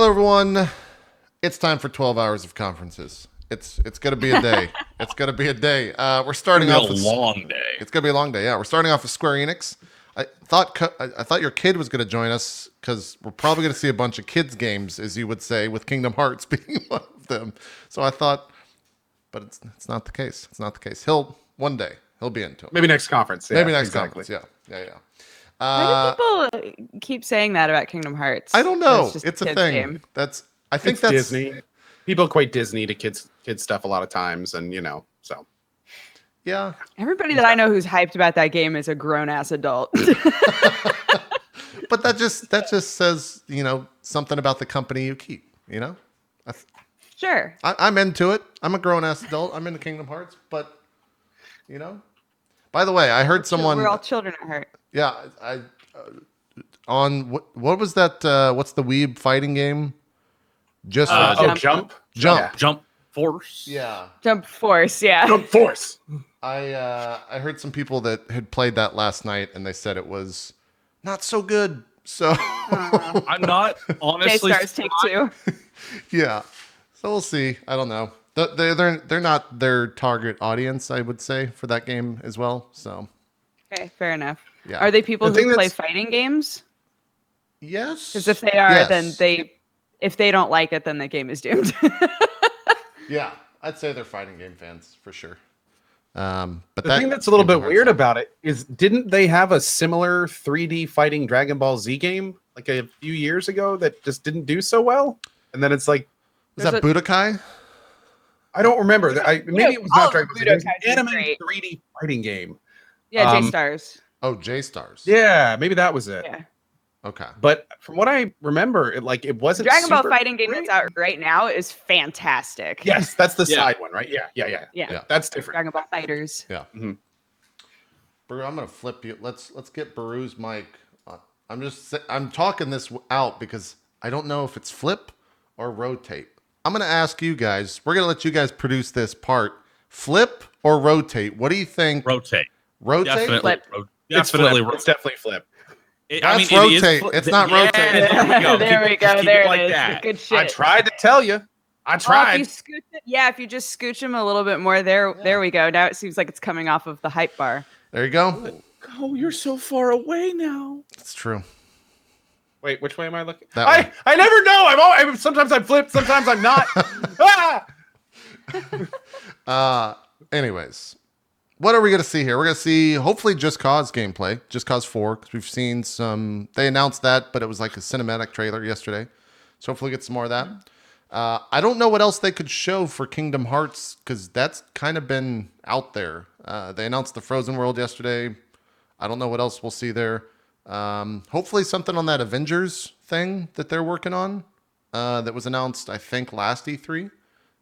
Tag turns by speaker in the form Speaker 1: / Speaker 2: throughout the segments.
Speaker 1: Hello, everyone. It's time for 12 hours of conferences. It's going to be a day. It's going to be a day. We're starting off with
Speaker 2: a long day.
Speaker 1: It's going to be a long day. Yeah, we're starting off with Square Enix. I thought your kid was going to join us because we're probably going to see a bunch of kids games, as you would say, with Kingdom Hearts being one of them. So I thought, but it's not the case. It's not the case. One day he'll be into it.
Speaker 3: Maybe next conference.
Speaker 1: Maybe next conference. Yeah.
Speaker 4: Why do people keep saying that about Kingdom Hearts?
Speaker 1: I don't know.
Speaker 4: It's
Speaker 1: It's a thing.
Speaker 4: Game.
Speaker 1: I think
Speaker 3: it's
Speaker 1: that's
Speaker 3: Disney. People equate Disney to kids stuff a lot of times, and so.
Speaker 1: Yeah.
Speaker 4: Everybody that I know who's hyped about that game is a grown-ass adult.
Speaker 1: But that just says, something about the company you keep,
Speaker 4: Sure.
Speaker 1: I'm into it. I'm a grown-ass adult. I'm into Kingdom Hearts, but, By the way, I heard someone...
Speaker 4: We're all children at heart.
Speaker 1: Yeah, on what was that? What's the weeb fighting game? Just
Speaker 3: Jump.
Speaker 1: Yeah.
Speaker 2: Jump Force.
Speaker 1: Yeah.
Speaker 4: Jump Force. Yeah.
Speaker 3: Jump Force.
Speaker 1: I heard some people that had played that last night, and they said it was not so good. So
Speaker 2: I'm not honestly.
Speaker 4: J-Stars take two.
Speaker 1: Yeah. So we'll see. I don't know. They're not their target audience, I would say, for that game as well. So.
Speaker 4: Okay, fair enough.
Speaker 1: Yeah.
Speaker 4: Are they people who play fighting games?
Speaker 1: Yes.
Speaker 4: Because if they are, then if they don't like it, then the game is doomed.
Speaker 1: Yeah, I'd say they're fighting game fans for sure. But
Speaker 3: the thing that's a little bit weird about it is, didn't they have a similar 3D fighting Dragon Ball Z game like a few years ago that just didn't do so well? And then it's like,
Speaker 1: is that Budokai?
Speaker 3: I don't remember. Maybe it was not Dragon Ball Z. It was an
Speaker 4: Budokai's
Speaker 3: anime
Speaker 4: great.
Speaker 3: 3D fighting game.
Speaker 4: Yeah, J-Stars.
Speaker 1: Oh, J-Stars.
Speaker 3: Yeah, maybe that was it.
Speaker 4: Yeah.
Speaker 1: Okay.
Speaker 3: But from what I remember, it wasn't
Speaker 4: Dragon Ball
Speaker 3: super
Speaker 4: fighting game
Speaker 3: great.
Speaker 4: that's out right now is fantastic.
Speaker 3: Yes, that's the side one, right? Yeah. That's different.
Speaker 4: Dragon Ball Fighters.
Speaker 1: Yeah.
Speaker 3: Mm-hmm.
Speaker 1: Baru, I'm gonna flip you. Let's get Baru's mic. I'm talking this out because I don't know if it's flip or rotate. I'm gonna ask you guys. We're gonna let you guys produce this part. Flip or rotate? What do you think?
Speaker 2: Rotate.
Speaker 1: Rotate.
Speaker 2: Definitely.
Speaker 4: Flip.
Speaker 2: Definitely.
Speaker 3: It's definitely flip.
Speaker 1: That's rotate. It's not rotate.
Speaker 4: There we go. There
Speaker 2: like
Speaker 4: it is.
Speaker 2: that.
Speaker 4: Good shit.
Speaker 3: I tried to tell you. I tried.
Speaker 4: If you just scooch him a little bit more, there we go. Now it seems like it's coming off of the hype bar.
Speaker 1: There you go.
Speaker 2: Oh, you're so far away now.
Speaker 1: It's true.
Speaker 3: Wait, which way am I looking?
Speaker 1: That
Speaker 3: I never know. Sometimes I'm flipped. Sometimes I'm not.
Speaker 1: Anyways, what are we going to see here? We're going to see hopefully Just Cause gameplay, Just Cause 4, because we've seen some. They announced that, but it was like a cinematic trailer yesterday. So hopefully get some more of that. I don't know what else they could show for Kingdom Hearts, because that's kind of been out there. They announced the Frozen World yesterday. I don't know what else we'll see there. Hopefully something on that Avengers thing that they're working on that was announced, I think, last E3.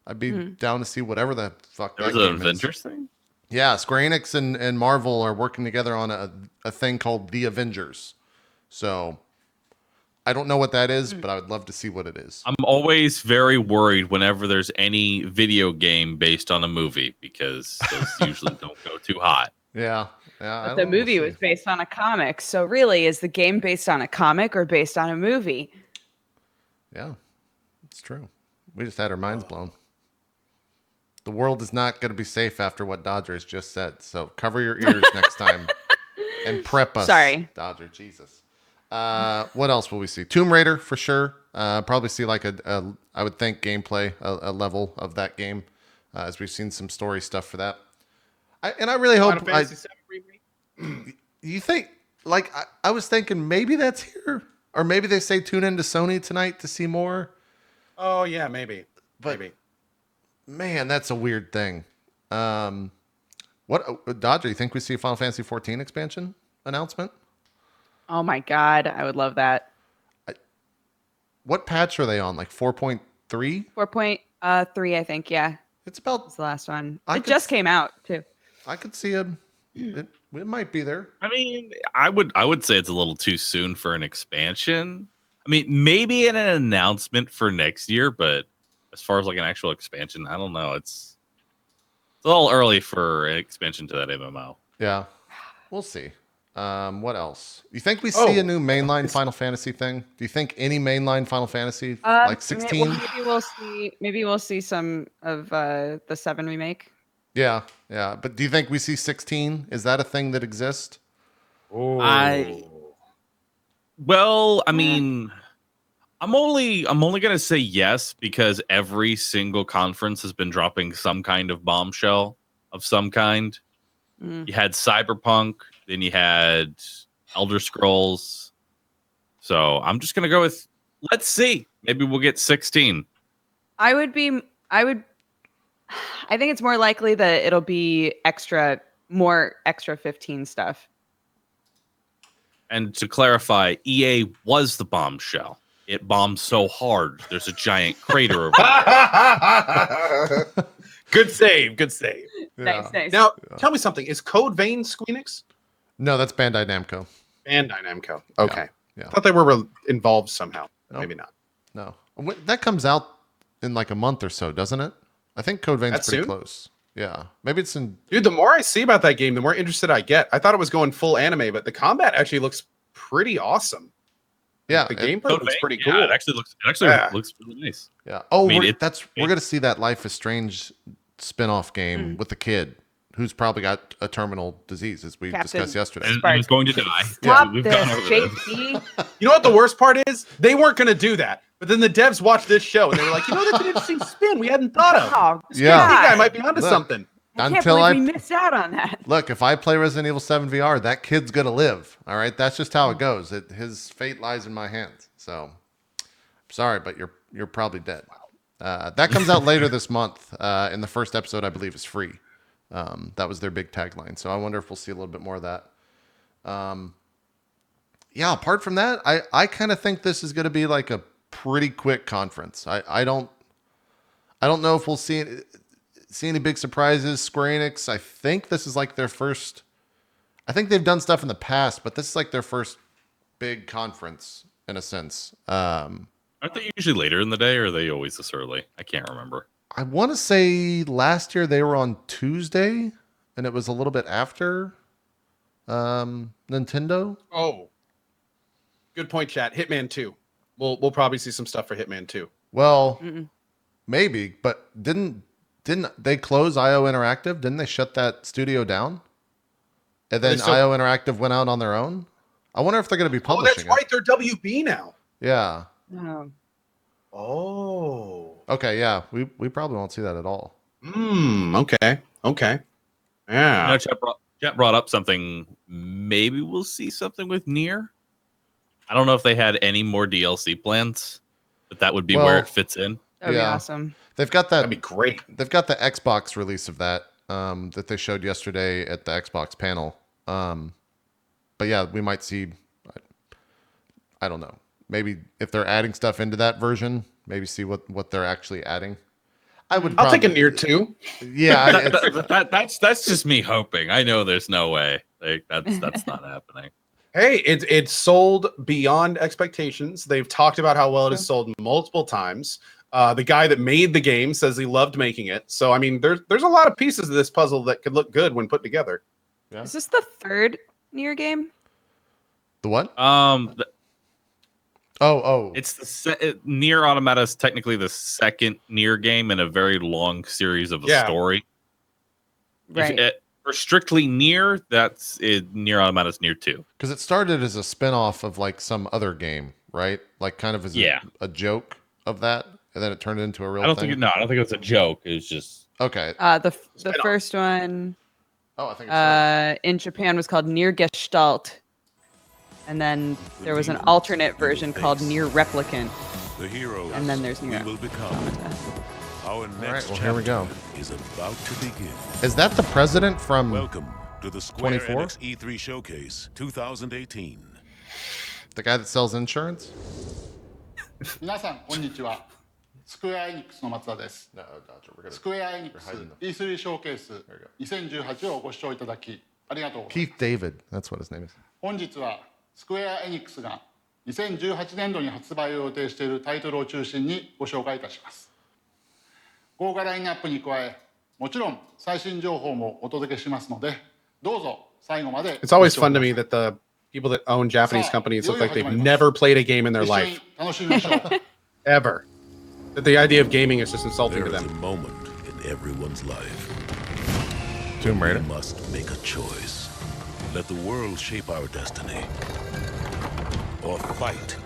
Speaker 1: I'd be down to see whatever the fuck
Speaker 2: There's
Speaker 1: that
Speaker 2: an
Speaker 1: game
Speaker 2: Avengers
Speaker 1: is.
Speaker 2: thing?
Speaker 1: Yeah, Square Enix and Marvel are working together on a thing called The Avengers. So I don't know what that is, but I would love to see what it is.
Speaker 2: I'm always very worried whenever there's any video game based on a movie because those usually don't go too hot.
Speaker 1: Yeah.
Speaker 4: But the movie was based on a comic. So really, is the game based on a comic or based on a movie?
Speaker 1: Yeah, it's true. We just had our minds blown. The world is not going to be safe after what Dodgers just said. So cover your ears next time and prep us.
Speaker 4: Sorry.
Speaker 1: Dodger, Jesus. What else will we see? Tomb Raider for sure. Probably see like I would think gameplay, a level of that game, as we've seen some story stuff for that. I really hope.
Speaker 3: Final Fantasy VII remake?
Speaker 1: You think? Like I was thinking maybe that's here, or maybe they say tune into Sony tonight to see more.
Speaker 3: Oh yeah, maybe. Maybe.
Speaker 1: Man, that's a weird thing. What Dodger? You think we see a Final Fantasy 14 expansion announcement?
Speaker 4: Oh my god, I would love that.
Speaker 1: What patch are they on? Like 4.3?
Speaker 4: 4.3, I think. Yeah,
Speaker 1: It's about.
Speaker 4: it's the last one.
Speaker 1: I
Speaker 4: It
Speaker 1: could
Speaker 4: just came out too.
Speaker 1: I could see it might be there.
Speaker 2: I mean, I would say it's a little too soon for an expansion. I mean, maybe an announcement for next year, but as far as like an actual expansion, I don't know. It's a little early for an expansion to that MMO.
Speaker 1: Yeah, we'll see. What else? You think we see a new mainline Final Fantasy thing? Do you think any mainline Final Fantasy like 16?
Speaker 4: Maybe we'll see. Maybe we'll see some of the 7 remake.
Speaker 1: Yeah, yeah. But do you think we see 16? Is that a thing that exists?
Speaker 2: I mean, I'm only gonna say yes because every single conference has been dropping some kind of bombshell of some kind. You had Cyberpunk, then you had Elder Scrolls. So I'm just gonna go with let's see. Maybe we'll get 16.
Speaker 4: I think it's more likely that it'll be more extra 15 stuff.
Speaker 2: And to clarify, EA was the bombshell. It bombed so hard, there's a giant crater over it.
Speaker 3: Good save. Good save.
Speaker 4: Nice.
Speaker 3: Now, tell me something. Is Code Vein Squeenix?
Speaker 1: No, that's Bandai Namco.
Speaker 3: Bandai Namco. Okay.
Speaker 1: Yeah.
Speaker 3: I thought they were involved somehow.
Speaker 1: Nope.
Speaker 3: Maybe not.
Speaker 1: No. That comes out in like a month or so, doesn't it? I think Code Vein's
Speaker 3: That's
Speaker 1: pretty
Speaker 3: soon?
Speaker 1: close. Yeah. Maybe it's in...
Speaker 3: Dude, the more I see about that game, the more interested I get. I thought it was going full anime, but the combat actually looks pretty awesome.
Speaker 1: Yeah.
Speaker 3: The gameplay looks pretty cool.
Speaker 2: Yeah, it actually looks really nice.
Speaker 1: Yeah. Oh,
Speaker 2: I mean,
Speaker 1: we're going to see that Life is Strange spin-off game with the kid who's probably got a terminal disease, as we discussed yesterday.
Speaker 2: And he's going to die.
Speaker 4: Stop
Speaker 2: We've
Speaker 4: this,
Speaker 2: gone over this.
Speaker 4: JP.
Speaker 3: You know what the worst part is? They weren't going to do that. But then the devs watched this show and they were like, that's an interesting spin we hadn't thought of.
Speaker 4: Oh,
Speaker 3: This
Speaker 1: Yeah.
Speaker 3: guy might be onto
Speaker 1: Look.
Speaker 3: something.
Speaker 4: I can't
Speaker 1: Until
Speaker 4: believe we missed out on that.
Speaker 1: Look, if I play Resident Evil 7 VR, that kid's going to live. All right? That's just how it goes. His fate lies in my hands. So, I'm sorry, but you're probably dead. That comes out later this month. And the first episode, I believe, is free. That was their big tagline. So I wonder if we'll see a little bit more of that. Yeah, apart from that, I kind of think this is going to be like a pretty quick conference. I don't know if we'll see any big surprises. Square Enix, I think this is like their first. I think they've done stuff in the past, but this is like their first big conference in a sense.
Speaker 2: Aren't they usually later in the day, or are they always this early? I can't remember.
Speaker 1: I want to say last year they were on Tuesday, and it was a little bit after Nintendo.
Speaker 3: Oh, good point, chat. Hitman 2. We'll probably see some stuff for Hitman 2.
Speaker 1: Well, maybe, but didn't they close IO Interactive? Didn't they shut that studio down? And then IO Interactive went out on their own? I wonder if they're going to be
Speaker 3: Oh,
Speaker 1: publishing
Speaker 3: that's right. They're WB now.
Speaker 1: Yeah.
Speaker 4: No.
Speaker 3: Oh.
Speaker 1: Okay, yeah. We probably won't see that at all.
Speaker 3: Okay. Yeah.
Speaker 2: Chat brought up something. Maybe we'll see something with Nier. I don't know if they had any more DLC plans, but that would be where it fits in.
Speaker 4: That would be awesome.
Speaker 1: They've got that.
Speaker 3: That'd be great.
Speaker 1: They've got the Xbox release of that that they showed yesterday at the Xbox panel. But yeah, we might see. I don't know. Maybe if they're adding stuff into that version, maybe see what they're actually adding.
Speaker 3: I'll take a Nier 2.
Speaker 1: Yeah,
Speaker 2: that's just me hoping. I know there's no way. That's not happening.
Speaker 3: Hey, it's sold beyond expectations. They've talked about how well it has sold multiple times. The guy that made the game says he loved making it. So I mean, there's a lot of pieces of this puzzle that could look good when put together.
Speaker 1: Yeah.
Speaker 4: Is this the third Nier game?
Speaker 1: The what?
Speaker 2: It's Nier Automata is technically the second Nier game in a very long series of a story.
Speaker 4: Right.
Speaker 2: For strictly Nier, that's it. Nier Automata's Nier 2.
Speaker 1: Because it started as a spin-off of like some other game, right? Like kind of as a joke of that, and then it turned into a real thing.
Speaker 2: I don't think it was a joke. It was just
Speaker 1: okay.
Speaker 4: The first one.
Speaker 1: Oh, I think it's
Speaker 4: in Japan was called Nier Gestalt, and then there was an alternate version called Nier Replicant.
Speaker 5: The heroes
Speaker 4: and then there's Nier.
Speaker 5: we will become. Our next
Speaker 1: well, here we go.
Speaker 5: is about to begin.
Speaker 1: Is that the president from
Speaker 5: Welcome to the Square
Speaker 1: 24?
Speaker 5: Enix E3 Showcase 2018.
Speaker 1: the guy that sells insurance?
Speaker 6: 皆さんこんにちは。スクエアエニックスの松田です。
Speaker 1: No, Dodger, we're gonna
Speaker 6: スクエアエニックス E3 ショーケース2018をご視聴いただきありがとうございます。
Speaker 1: Keith David. That's what his name is.
Speaker 6: 本日はスクエアエニックスが2018年度に発売を予定しているタイトルを中心にご紹介いたします。豪華ラインナップに加え、もちろん最新情報もお届けしますので、どうぞ最後まで
Speaker 3: It's always fun to me that the people that own Japanese companies look like they've never played a game in their
Speaker 6: 一緒
Speaker 3: life
Speaker 6: に楽しみましょう
Speaker 3: ever. That the idea of gaming is just insulting
Speaker 5: There
Speaker 3: to
Speaker 5: is a
Speaker 3: them.
Speaker 5: moment in everyone's life.
Speaker 1: Tomb Raider.
Speaker 5: We must make a choice. Let the world shape our destiny. Or fight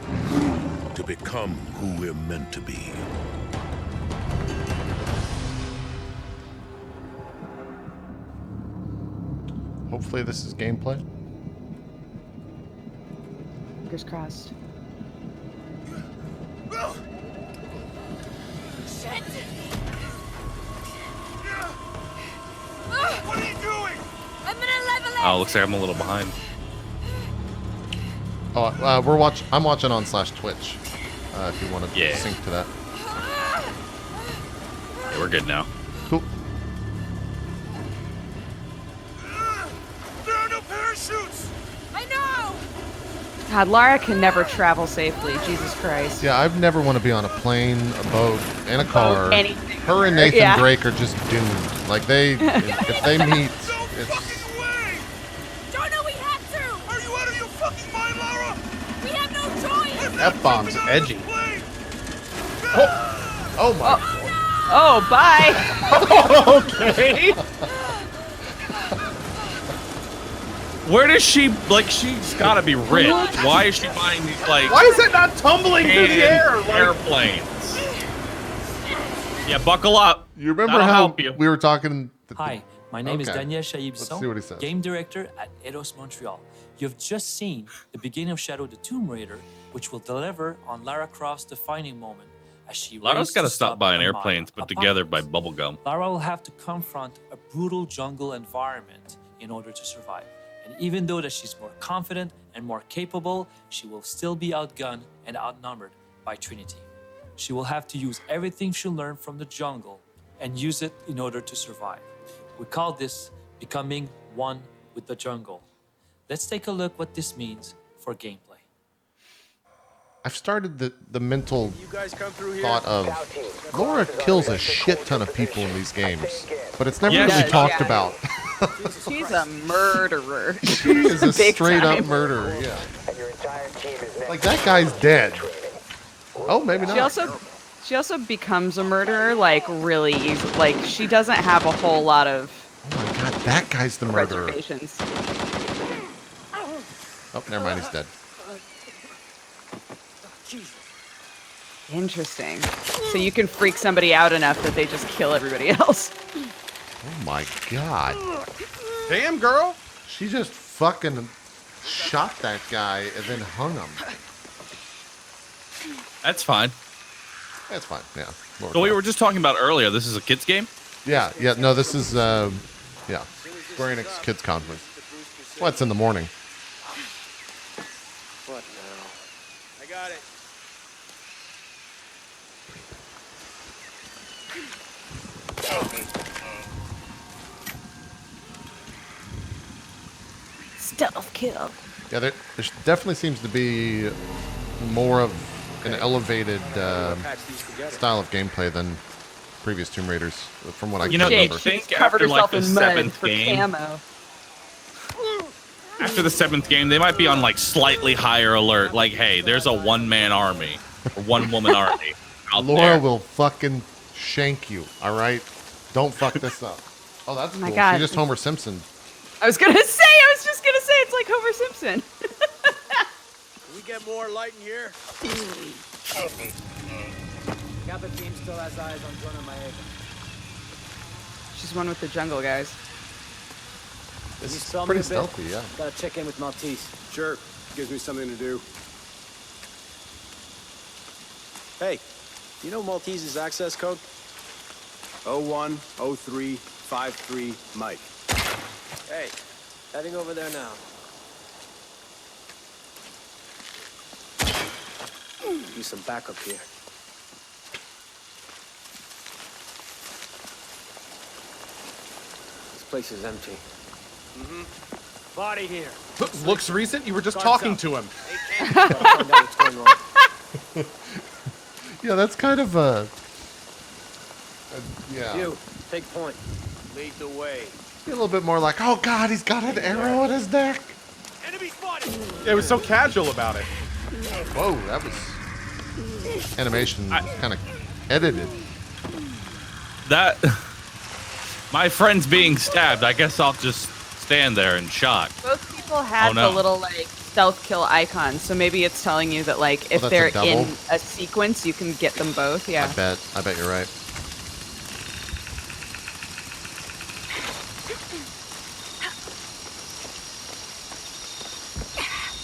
Speaker 5: to become who we're meant to be.
Speaker 1: Hopefully this is gameplay.
Speaker 4: Fingers crossed.
Speaker 7: What are you doing? I'm gonna level
Speaker 2: Oh, looks like I'm a little behind.
Speaker 1: Oh, I'm watching on /Twitch. If you want to
Speaker 2: Yeah.
Speaker 1: sync to that.
Speaker 2: Yeah, we're good now.
Speaker 1: Cool.
Speaker 7: There are no parachutes. I know.
Speaker 4: God, Lara can never travel safely. Jesus Christ.
Speaker 1: Yeah, I've never want to be on a plane, a boat, in a car.
Speaker 4: anything.
Speaker 1: Her and Nathan
Speaker 4: Yeah.
Speaker 1: Drake are just doomed. Like if they meet,
Speaker 7: No
Speaker 1: it's
Speaker 7: fucking way. Don't know we had to. Are you out of your fucking mind, Lara? We have no choice.
Speaker 3: F-bombs, edgy.
Speaker 1: oh my.
Speaker 4: Oh, bye.
Speaker 3: Okay.
Speaker 2: Where does she like? She's got to be rich. Why is she buying these like
Speaker 3: Why is it not tumbling through the air? Like,
Speaker 2: airplanes? Yeah, buckle up.
Speaker 1: You remember
Speaker 2: That'll
Speaker 1: how
Speaker 2: help you.
Speaker 1: we were talking?
Speaker 8: Hi, my name is
Speaker 1: Okay.
Speaker 8: Daniel
Speaker 1: Let's see
Speaker 8: Shaibson,
Speaker 1: what he says.
Speaker 8: Game Director at Eidos Montreal. You've just seen the beginning of Shadow the Tomb Raider, which will deliver on Lara Croft's defining moment as she
Speaker 2: Lara's
Speaker 8: races
Speaker 2: got to
Speaker 8: to
Speaker 2: stop buying
Speaker 8: a
Speaker 2: airplanes
Speaker 8: Maya
Speaker 2: put together by
Speaker 8: apocalypse.
Speaker 2: bubblegum.
Speaker 8: Lara will have to confront a brutal jungle environment in order to survive. And even though that she's more confident and more capable, she will still be outgunned and outnumbered by Trinity. She will have to use everything she learned from the jungle and use it in order to survive. We call this becoming one with the jungle. Let's take a look what this means for gameplay.
Speaker 1: I've started the mental
Speaker 7: You guys come through here.
Speaker 1: thought of Laura kills a shit ton of people in these games, but it's never
Speaker 2: Yeah,
Speaker 1: really
Speaker 2: she
Speaker 1: talked
Speaker 4: does.
Speaker 1: about.
Speaker 4: She's a murderer.
Speaker 1: She is a
Speaker 4: Big
Speaker 1: straight up
Speaker 4: time.
Speaker 1: murderer. Yeah. Like that guy's dead. Oh, maybe not.
Speaker 4: She also becomes a murderer like really easy. Like she doesn't have a whole lot of
Speaker 1: Oh my god, that guy's the murderer.
Speaker 4: reservations.
Speaker 1: Oh, never mind, he's dead.
Speaker 4: Interesting. So you can freak somebody out enough that they just kill everybody else.
Speaker 1: Oh my god.
Speaker 3: damn, girl.
Speaker 1: She just fucking shot that guy and then hung him.
Speaker 2: That's fine.
Speaker 1: That's fine, yeah. Laura
Speaker 2: So we
Speaker 1: Croft.
Speaker 2: were just talking about earlier. This is a kids game.
Speaker 1: Yeah, no, this is, yeah. Square Enix Kids Conference. Well, it's in the morning.
Speaker 7: What now? I got it.
Speaker 4: Stealth kill.
Speaker 1: Yeah, there definitely seems to be more of an elevated
Speaker 7: Patch these together.
Speaker 1: style of gameplay than previous Tomb Raiders, from what I
Speaker 2: You
Speaker 1: can
Speaker 2: know,
Speaker 1: remember.
Speaker 2: Jake, think
Speaker 4: She's covered
Speaker 2: after, like,
Speaker 4: herself
Speaker 2: the
Speaker 4: in mud
Speaker 2: seventh
Speaker 4: for
Speaker 2: game-
Speaker 4: camo.
Speaker 2: After the 7th game, they might be on like slightly higher alert. Like, hey, there's a one-man army or one-woman army out
Speaker 1: Laura
Speaker 2: there.
Speaker 1: will fucking shank you, all right? Don't fuck this up. Oh, that's
Speaker 4: my
Speaker 1: cool.
Speaker 4: God.
Speaker 1: She just Homer Simpson.
Speaker 4: I was just gonna say it's like Homer Simpson.
Speaker 7: Can we get more light in here?
Speaker 9: Kappa team still has eyes on Jonah Maeda.
Speaker 4: She's one with the jungle guys.
Speaker 9: Can you
Speaker 1: This
Speaker 9: spell
Speaker 1: is
Speaker 9: me
Speaker 1: pretty
Speaker 9: a bit?
Speaker 1: stealthy, yeah.
Speaker 9: Gotta check in with Maltese.
Speaker 7: Sure. Gives me something to do. Hey, you know Maltese's access code? 010353 Mike. Hey, heading over there now. Do some backup here. This place is empty. Body here.
Speaker 3: Looks recent. You were just talking to him.
Speaker 7: Gotta find out what's going on.
Speaker 1: Yeah, that's kind of a yeah.
Speaker 7: You, take point. Lead the way.
Speaker 1: Be a little bit more like, oh god, he's got an arrow in his neck.
Speaker 3: It was so casual about it.
Speaker 1: Whoa, that was animation kind of edited.
Speaker 2: That my friend's being stabbed. I guess I'll just stand there in shock.
Speaker 4: Both people had
Speaker 2: Oh, no.
Speaker 4: the little like stealth kill icon, so maybe it's telling you that like if
Speaker 1: that's a
Speaker 4: they're
Speaker 1: double?
Speaker 4: in a sequence, you can get them both. Yeah.
Speaker 1: I bet you're right.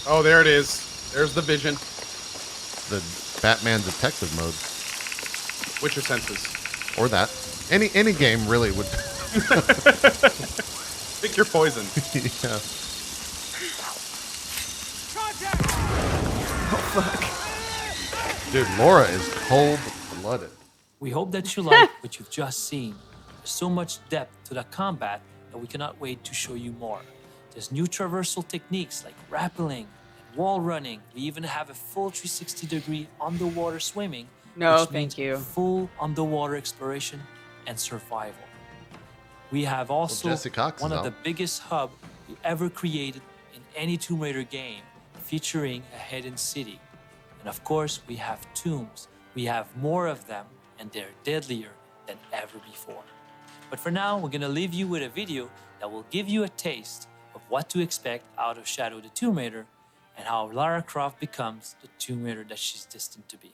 Speaker 3: Oh, there it is. There's the vision.
Speaker 1: The Batman detective mode,
Speaker 3: Witcher senses.
Speaker 1: or that. Any game really would.
Speaker 3: Pick your poison.
Speaker 1: Yeah. Dude, Laura is cold-blooded.
Speaker 8: We hope that you like what you've just seen. There's so much depth to the combat that we cannot wait to show you more. There's new traversal techniques like rappelling and wall running. We even have a full 360-degree underwater swimming.
Speaker 4: No,
Speaker 8: which
Speaker 4: thank
Speaker 8: means
Speaker 4: you.
Speaker 8: full underwater exploration and survival. We have also
Speaker 1: Jesse Cox
Speaker 8: one
Speaker 1: is
Speaker 8: of the
Speaker 1: out.
Speaker 8: biggest hub we ever created in any Tomb Raider game, featuring a hidden city. And of course, we have tombs. We have more of them, and they're deadlier than ever before. But for now, we're gonna leave you with a video that will give you a taste of what to expect out of Shadow the Tomb Raider and how Lara Croft becomes the Tomb Raider that she's destined to be.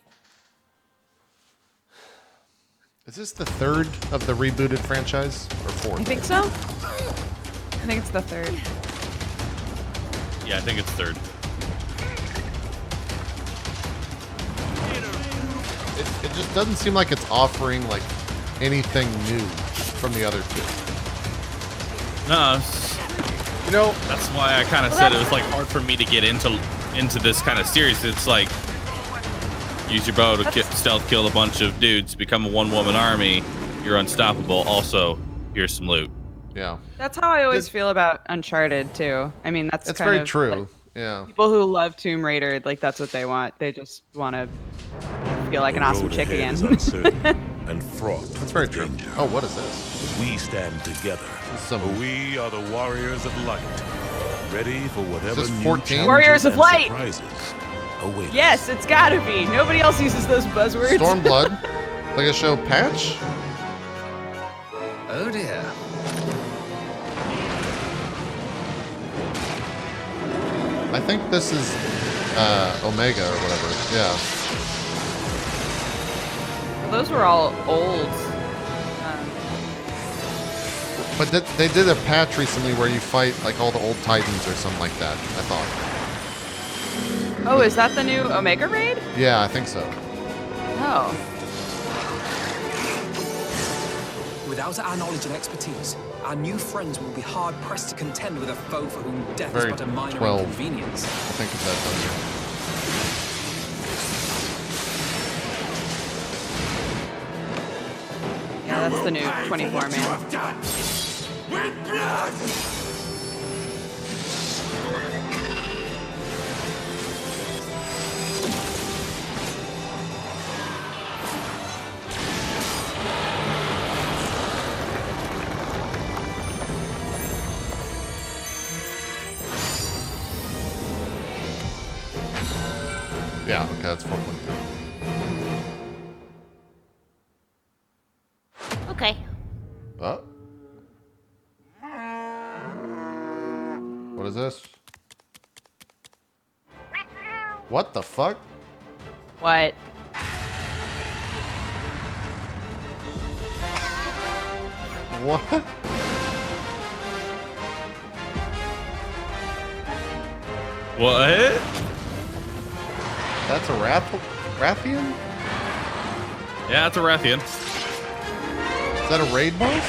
Speaker 1: Is this the third of the rebooted franchise or fourth?
Speaker 4: I think so. I think it's the third.
Speaker 2: Yeah, I think it's third.
Speaker 1: It just doesn't seem like it's offering like anything new from the other two.
Speaker 2: No,
Speaker 3: You know,
Speaker 2: that's why I kind of said it was like hard for me to get into this kind of series. It's like use your bow to stealth kill a bunch of dudes, become a one-woman army. You're unstoppable. Also, here's some loot.
Speaker 1: Yeah,
Speaker 4: That's how I always feel about Uncharted too. I mean, that's
Speaker 1: that's
Speaker 4: kind
Speaker 1: very
Speaker 4: of
Speaker 1: true.
Speaker 4: like,
Speaker 1: Yeah,
Speaker 4: people who love Tomb Raider, like that's what they want. They just want to feel like an
Speaker 5: The
Speaker 4: awesome
Speaker 5: road
Speaker 4: chick
Speaker 5: ahead
Speaker 4: again.
Speaker 5: is uncertain and fraught
Speaker 1: that's very
Speaker 5: with
Speaker 1: true.
Speaker 5: danger.
Speaker 1: Oh, what is this?
Speaker 5: We stand together.
Speaker 1: Some-
Speaker 5: For we are the warriors of light, ready for whatever
Speaker 1: this
Speaker 5: new
Speaker 1: 14?
Speaker 5: challenges
Speaker 4: Warriors of
Speaker 5: and
Speaker 4: Light!
Speaker 5: surprises await us.
Speaker 4: Yes, it's gotta be. Nobody else uses those buzzwords.
Speaker 1: Stormblood, like a show patch.
Speaker 10: Oh dear.
Speaker 1: I think this is Omega or whatever. Yeah.
Speaker 4: Those were all old.
Speaker 1: But they did a patch recently where you fight like all the old Titans or something like that, I thought.
Speaker 4: Oh, is that the new Omega raid?
Speaker 1: Yeah, I think so.
Speaker 4: Oh.
Speaker 10: Without our knowledge and expertise, our new friends will be hard pressed to contend with a foe for whom death
Speaker 1: Very
Speaker 10: is but a minor
Speaker 1: 12.
Speaker 10: inconvenience.
Speaker 1: I think it's that dungeon.
Speaker 4: Yeah, that's the new 24 man.
Speaker 1: Yeah, okay, that's 4.2.
Speaker 11: Okay.
Speaker 1: What is this? What the fuck?
Speaker 4: What?
Speaker 1: What?
Speaker 2: What?
Speaker 1: That's a Rathian?
Speaker 2: Yeah, it's a Rathian.
Speaker 1: Is that a raid boss?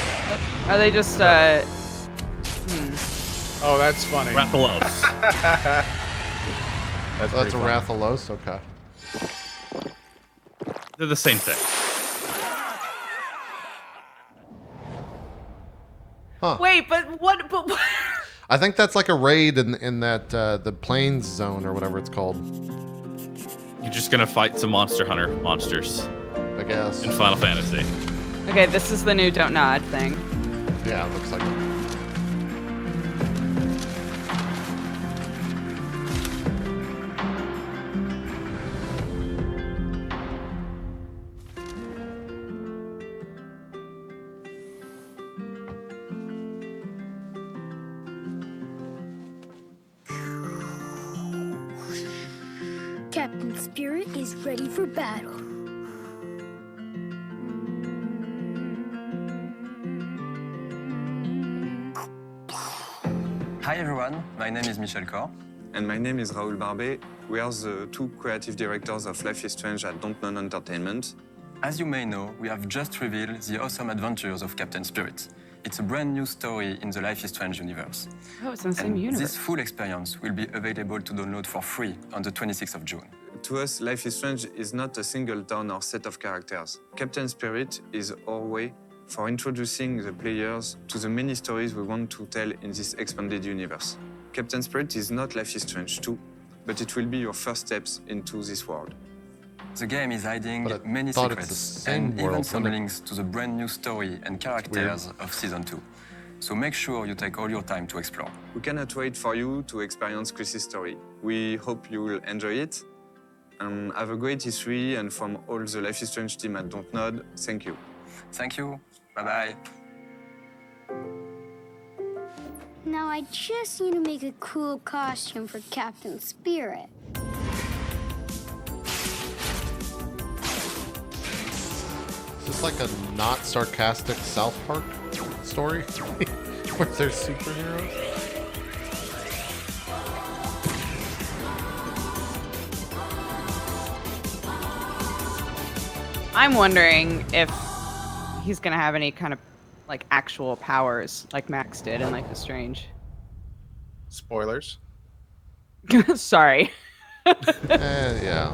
Speaker 4: Are they just
Speaker 3: oh, that's funny.
Speaker 2: Rathalos.
Speaker 3: That's
Speaker 1: That's a
Speaker 3: pretty funny.
Speaker 1: Rathalos? Okay.
Speaker 2: They're the same thing.
Speaker 4: Wait, but what? But what?
Speaker 1: I think that's like a raid in that the Plains zone or whatever it's called.
Speaker 2: You're just gonna fight some Monster Hunter monsters
Speaker 1: I guess.
Speaker 2: in Final Fantasy.
Speaker 4: Okay, this is the new don't nod thing.
Speaker 1: Yeah, it looks like it.
Speaker 11: Captain Spirit is ready for battle.
Speaker 12: Hi everyone, my name is Michel Cor.
Speaker 13: And my name is Raoul Barbet. We are the two creative directors of Life is Strange at Dontnod Entertainment.
Speaker 12: As you may know, we have just revealed the awesome adventures of Captain Spirit. It's a brand new story in the Life is Strange universe.
Speaker 4: Oh, it's in the same universe.
Speaker 12: This full experience will be available to download for free on the 26th of June.
Speaker 13: To us, Life is Strange is not a single town or set of characters. Captain Spirit is our way for introducing the players to the many stories we want to tell in this expanded universe. Captain Spirit is not Life is Strange 2, but it will be your first steps into this world.
Speaker 12: The game is hiding many secrets and even some links to the brand new story and characters of Season 2. So make sure you take all your time to explore.
Speaker 13: We cannot wait for you to experience Chris's story. We hope you will enjoy it. Have a great E3, and from all the Life is Strange team at Dontnod, thank you.
Speaker 12: Thank you. Bye-bye.
Speaker 11: Now I just need to make a cool costume for Captain Spirit.
Speaker 1: Is this like a not sarcastic South Park story where there's superheroes?
Speaker 4: I'm wondering if he's gonna have any kind of like actual powers like Max did in Life is Strange.
Speaker 3: Spoilers.
Speaker 4: Sorry.
Speaker 1: Yeah.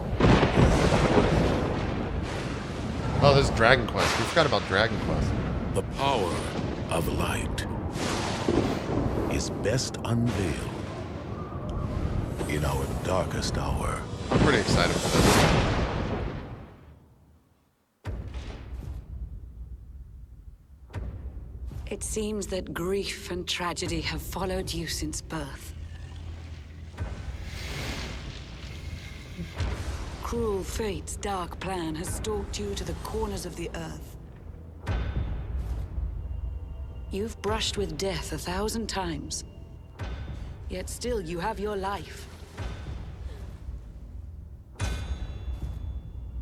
Speaker 1: Oh, there's Dragon Quest. We forgot about Dragon Quest.
Speaker 5: The power of light is best unveiled in our darkest hour.
Speaker 1: I'm pretty excited for this.
Speaker 14: It seems that grief and tragedy have followed you since birth. Cruel fate's dark plan has stalked you to the corners of the earth. You've brushed with death 1,000 times, yet still you have your life.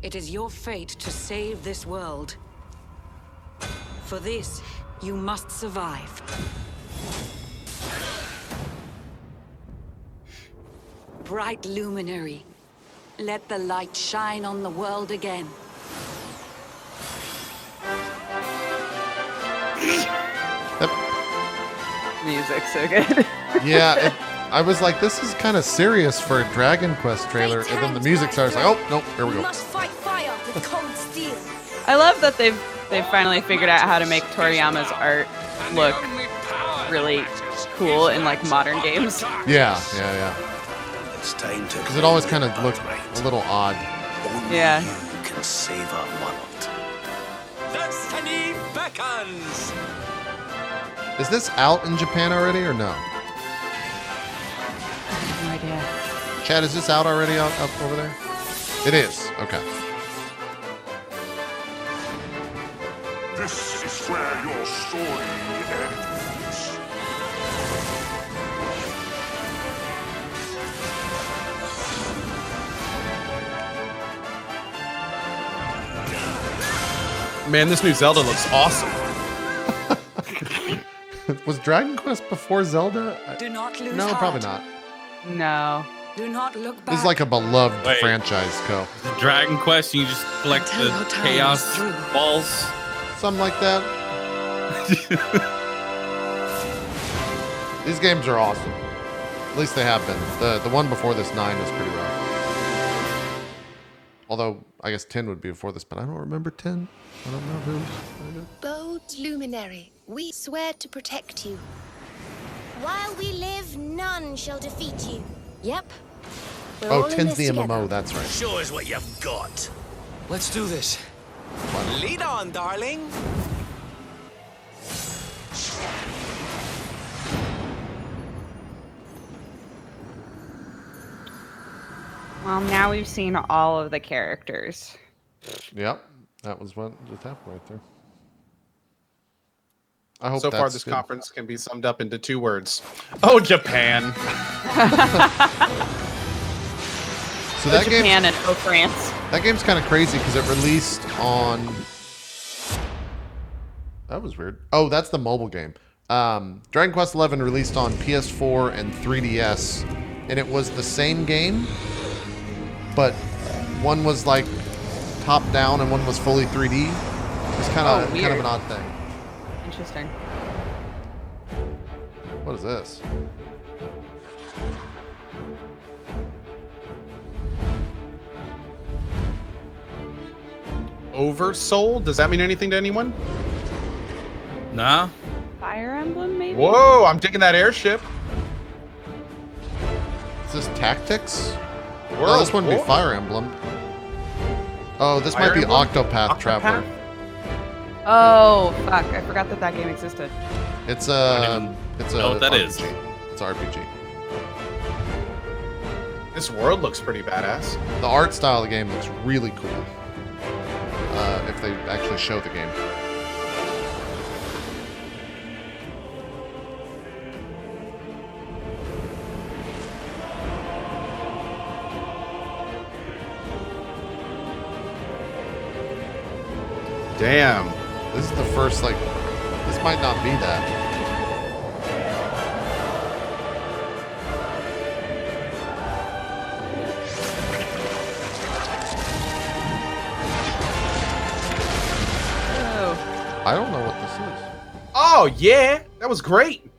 Speaker 14: It is your fate to save this world. For this, you must survive. Bright luminary, let the light shine on the world again.
Speaker 4: Music so good.
Speaker 1: Yeah, I was like, this is kind of serious for a Dragon Quest trailer, and then the music starts like, oh, nope, here we go.
Speaker 11: Must fight fire with cold steel.
Speaker 4: I love that they've finally figured out how to make Toriyama's art look really cool in like modern games.
Speaker 1: Yeah.
Speaker 5: It's time to
Speaker 1: Because it always kind of looked a little odd.
Speaker 4: Yeah.
Speaker 5: You can save our world.
Speaker 10: Destiny beckons.
Speaker 1: Is this out in Japan already or no?
Speaker 4: No idea.
Speaker 1: Chad, is this out already up over there? It is. Okay.
Speaker 5: This is where your story ends.
Speaker 3: Man, this new Zelda looks awesome.
Speaker 1: Was Dragon Quest before Zelda?
Speaker 14: Do not lose
Speaker 1: No,
Speaker 14: heart.
Speaker 1: probably not.
Speaker 4: No.
Speaker 14: Do not look back.
Speaker 1: This is like a beloved
Speaker 2: Wait.
Speaker 1: franchise, Co.
Speaker 2: Dragon Quest, you just collect
Speaker 14: Until
Speaker 2: the
Speaker 14: your time
Speaker 2: chaos
Speaker 14: is through.
Speaker 2: balls.
Speaker 1: Something like that. These games are awesome. At least they have been. The one before this, 9, was pretty rough. Although, I guess 10 would be before this, but I don't remember 10. I don't know who.
Speaker 11: Bold luminary, we swear to protect you. While we live, none shall defeat you. Yep. We're all
Speaker 1: Oh,
Speaker 11: in
Speaker 1: 10's
Speaker 11: this
Speaker 1: the
Speaker 11: together.
Speaker 1: MMO, that's right.
Speaker 10: Show us what you've got.
Speaker 9: Let's do this.
Speaker 10: Lead on, darling.
Speaker 4: Well, now we've seen all of the characters.
Speaker 1: Yep. That was what just happened right there. I hope
Speaker 3: So far,
Speaker 1: that's
Speaker 3: this
Speaker 1: good.
Speaker 3: conference can be summed up into 2 words. Oh, Japan.
Speaker 1: So that
Speaker 4: Japan and France.
Speaker 1: That game's kind of crazy because it released on. That was weird. Oh, that's the mobile game. Dragon Quest XI released on PS4 and 3DS, and it was the same game, but one was like top down and one was fully 3D. It was kind of an odd thing.
Speaker 4: Interesting.
Speaker 1: What is this?
Speaker 3: Oversold? Does that mean anything to anyone?
Speaker 2: Nah.
Speaker 4: Fire Emblem, maybe?
Speaker 3: Whoa, I'm digging that airship.
Speaker 1: Is this Tactics? Oh, this wouldn't be Fire Emblem. Oh, this might be Octopath Traveler.
Speaker 4: Oh, fuck. I forgot that game existed.
Speaker 1: It's a
Speaker 2: know what that
Speaker 1: RPG.
Speaker 2: is.
Speaker 1: It's an RPG.
Speaker 3: This world looks pretty badass.
Speaker 1: The art style of the game looks really cool. If they actually show the game.
Speaker 3: Damn.
Speaker 1: This is the first, like, this might not be that. I don't know what this is.
Speaker 3: Oh, yeah. That was great.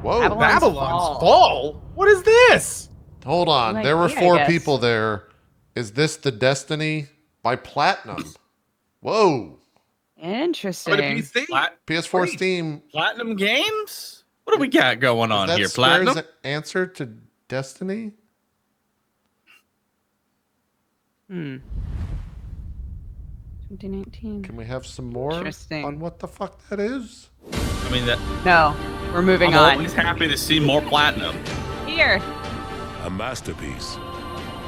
Speaker 1: Whoa.
Speaker 3: Babylon's Fall? What is this?
Speaker 1: Hold on.
Speaker 4: Like,
Speaker 1: there were
Speaker 4: yeah, I
Speaker 1: 4
Speaker 4: guess.
Speaker 1: people there. Is this the Destiny by Platinum? Whoa.
Speaker 4: Interesting.
Speaker 1: PS4 Steam.
Speaker 2: Platinum Games? What do we got going on
Speaker 1: Is
Speaker 2: here?
Speaker 1: that
Speaker 2: Platinum?
Speaker 1: Square's answer to Destiny?
Speaker 4: 2019.
Speaker 1: Can we have some more
Speaker 4: Interesting.
Speaker 1: on what the fuck that is?
Speaker 2: I mean, that.
Speaker 4: No, we're moving
Speaker 2: I'm
Speaker 4: on.
Speaker 2: always happy to see more Platinum.
Speaker 4: Here.
Speaker 5: A masterpiece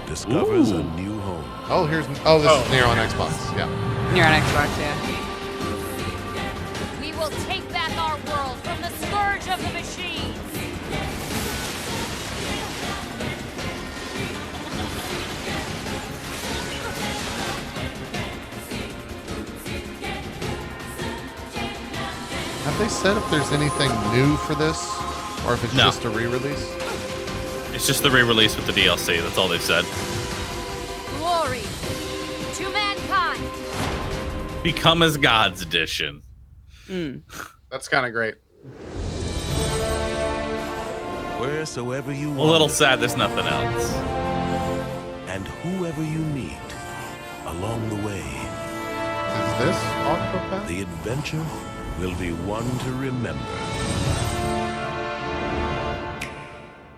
Speaker 5: discovers a new home.
Speaker 1: Oh, this is Nier on Xbox. Yeah.
Speaker 4: You're on Xbox, yeah.
Speaker 7: We will take back our world from the scourge of the machines.
Speaker 1: Have they said if there's anything new for this? Or if it's
Speaker 2: No.
Speaker 1: just a re-release?
Speaker 2: It's just the re-release with the DLC. That's all they've said.
Speaker 7: Glory to mankind.
Speaker 2: Become as Gods edition.
Speaker 3: That's kind of great.
Speaker 5: Wheresoever you
Speaker 2: A little
Speaker 5: wander,
Speaker 2: sad there's nothing else.
Speaker 5: and whoever you meet along the way,
Speaker 1: Is this Octopath?
Speaker 5: the adventure will be one to remember.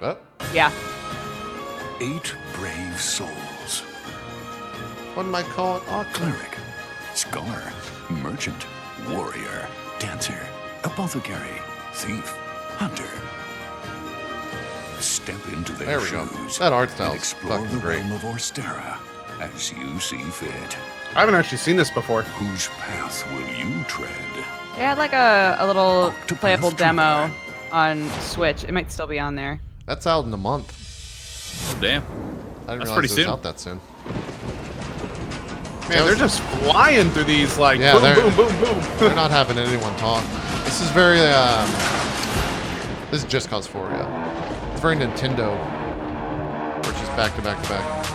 Speaker 1: Oh,
Speaker 4: Yeah.
Speaker 15: 8 brave souls.
Speaker 1: what am I calling Octopath?
Speaker 15: Cleric, scholar, merchant, warrior, dancer, apothecary, thief, hunter. Step into their
Speaker 1: There we go.
Speaker 15: shoes
Speaker 1: That art
Speaker 15: and
Speaker 1: style's
Speaker 15: explore
Speaker 1: fucking
Speaker 15: the
Speaker 1: great.
Speaker 15: realm of Orstera as you see fit.
Speaker 3: I haven't actually seen this before.
Speaker 15: Whose path will you tread?
Speaker 4: They had like a little
Speaker 15: Octopath
Speaker 4: playable demo
Speaker 15: Traveler.
Speaker 4: on Switch. It might still be on there.
Speaker 1: That's out in a month.
Speaker 2: Oh, damn.
Speaker 1: I didn't
Speaker 2: That's
Speaker 1: realize
Speaker 2: pretty
Speaker 1: it was
Speaker 2: soon.
Speaker 1: out that soon.
Speaker 3: Man, they're just flying through these like
Speaker 1: Yeah,
Speaker 3: boom,
Speaker 1: they're-
Speaker 3: boom, boom, boom.
Speaker 1: They're not having anyone talk. This is very, this is Just Cause 4, yeah. It's very Nintendo. Which is back to back to back.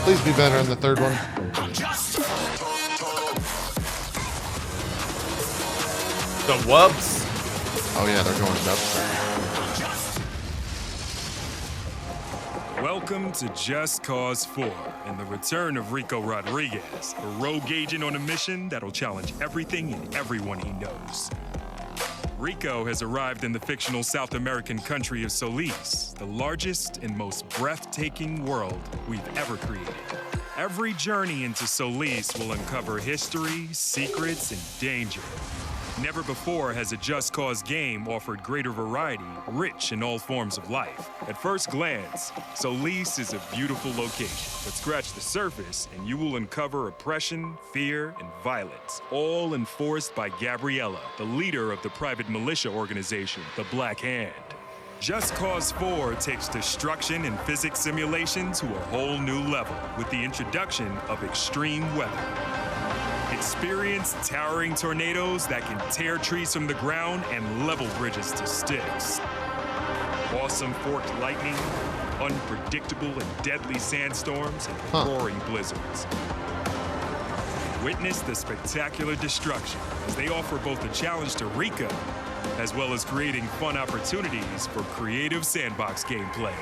Speaker 1: Please be better in the third one.
Speaker 3: The wubs.
Speaker 1: Oh yeah, they're going dubstep.
Speaker 16: Welcome to Just Cause 4 and the return of Rico Rodriguez, a rogue agent on a mission that'll challenge everything and everyone he knows. Rico has arrived in the fictional South American country of Solis, the largest and most breathtaking world we've ever created. Every journey into Solis will uncover history, secrets, and danger. Never before has a Just Cause game offered greater variety, rich in all forms of life. At first glance, Solis is a beautiful location, but scratch the surface and you will uncover oppression, fear, and violence, all enforced by Gabriella, the leader of the private militia organization, the Black Hand. Just Cause 4 takes destruction and physics simulation to a whole new level with the introduction of extreme weather. Experience towering tornadoes that can tear trees from the ground and level bridges to sticks. Awesome forked lightning, unpredictable and deadly sandstorms, and roaring blizzards. Witness the spectacular destruction as they offer both a challenge to Rico, as well as creating fun opportunities for creative sandbox gameplay.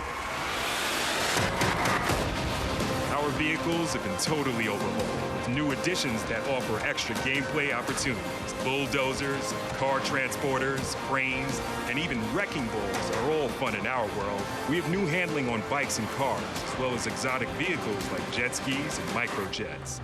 Speaker 16: Our vehicles have been totally overhauled with new additions that offer extra gameplay opportunities. Bulldozers, car transporters, cranes, and even wrecking balls are all fun in our world. We have new handling on bikes and cars, as well as exotic vehicles like jet skis and microjets.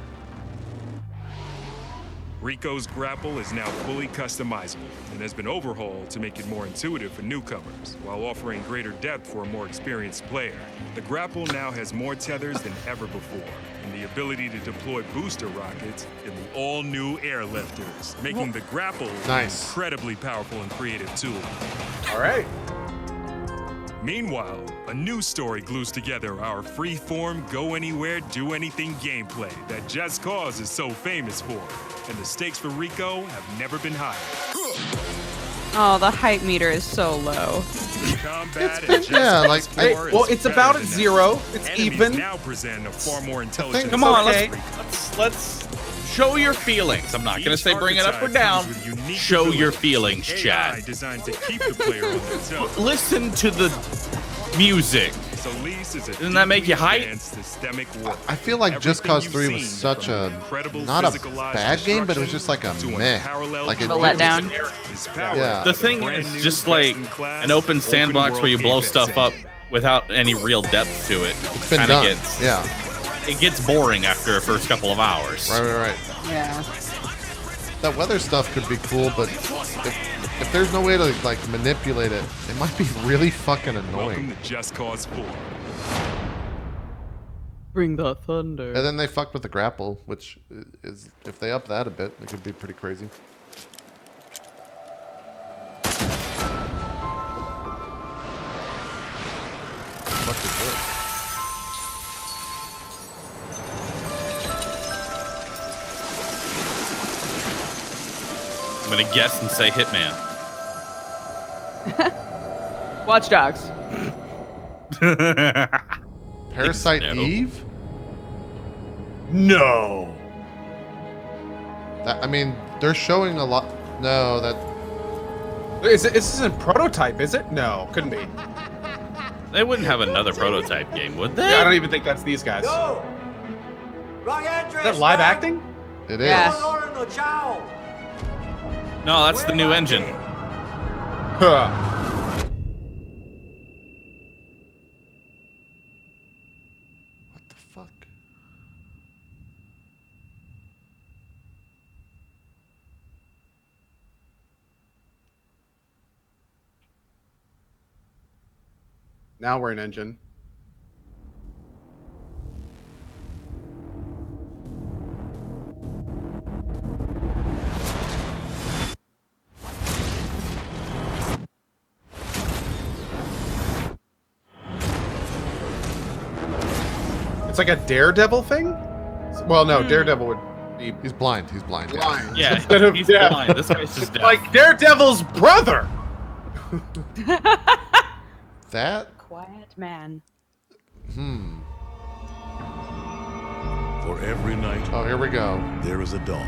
Speaker 16: Rico's grapple is now fully customizable and has been overhauled to make it more intuitive for newcomers, while offering greater depth for a more experienced player. The grapple now has more tethers than ever before, and the ability to deploy booster rockets in the all-new airlifters, making the grapple an incredibly powerful and creative tool.
Speaker 3: All right.
Speaker 16: Meanwhile, a new story glues together our free-form, go-anywhere, do-anything gameplay that Just Cause is so famous for, and the stakes for Rico have never been higher.
Speaker 4: Oh, the hype meter is so low.
Speaker 16: Combat
Speaker 3: it's about at 0. It's even.
Speaker 2: Now
Speaker 16: present a far more intelligent.
Speaker 2: Come on, let's show your feelings. I'm not gonna say bring it up or down. Show your feelings, Chad.
Speaker 16: Designed to keep the player on their toes.
Speaker 2: Listen to the music. Doesn't that make you hype?
Speaker 1: I feel like Just Cause 3 was such a not a bad game, but it was just like a meh, like
Speaker 4: a letdown.
Speaker 1: Yeah.
Speaker 2: The thing is, just like an open sandbox where you blow stuff up without any real depth to it.
Speaker 1: It's been
Speaker 2: kinda
Speaker 1: done.
Speaker 2: gets,
Speaker 1: Yeah.
Speaker 2: It gets boring after the first couple of hours.
Speaker 1: Right.
Speaker 4: Yeah.
Speaker 1: That weather stuff could be cool, but if there's no way to like manipulate it, it might be really fucking annoying.
Speaker 16: Welcome to Just Cause 4.
Speaker 4: Bring the thunder.
Speaker 1: And then they fucked with the grapple, which is, if they up that a bit, it could be pretty crazy. What is this?
Speaker 2: I'm gonna guess and say Hitman.
Speaker 4: Watch Dogs.
Speaker 1: Parasite Eve?
Speaker 3: No.
Speaker 1: I mean, they're showing a lot. No, that.
Speaker 3: This isn't prototype, is it? No, couldn't be.
Speaker 2: They wouldn't have another prototype game, would they?
Speaker 3: Yeah, I don't even think that's these guys.
Speaker 9: No! Wrong address!
Speaker 3: Is that live acting?
Speaker 1: It is.
Speaker 4: Yeah.
Speaker 2: No, that's the new engine.
Speaker 3: Huh.
Speaker 1: What the fuck?
Speaker 3: Now we're in engine. It's like a Daredevil thing? Well, no, Daredevil would be...
Speaker 1: He's blind. He's blind.
Speaker 3: Blind.
Speaker 2: Yeah,
Speaker 3: Instead of
Speaker 2: he's
Speaker 3: deaf.
Speaker 2: blind. This guy's just deaf.
Speaker 3: Like Daredevil's brother!
Speaker 1: That?
Speaker 4: Quiet man.
Speaker 5: For every night,
Speaker 1: Oh, here we go.
Speaker 5: there is a dawn.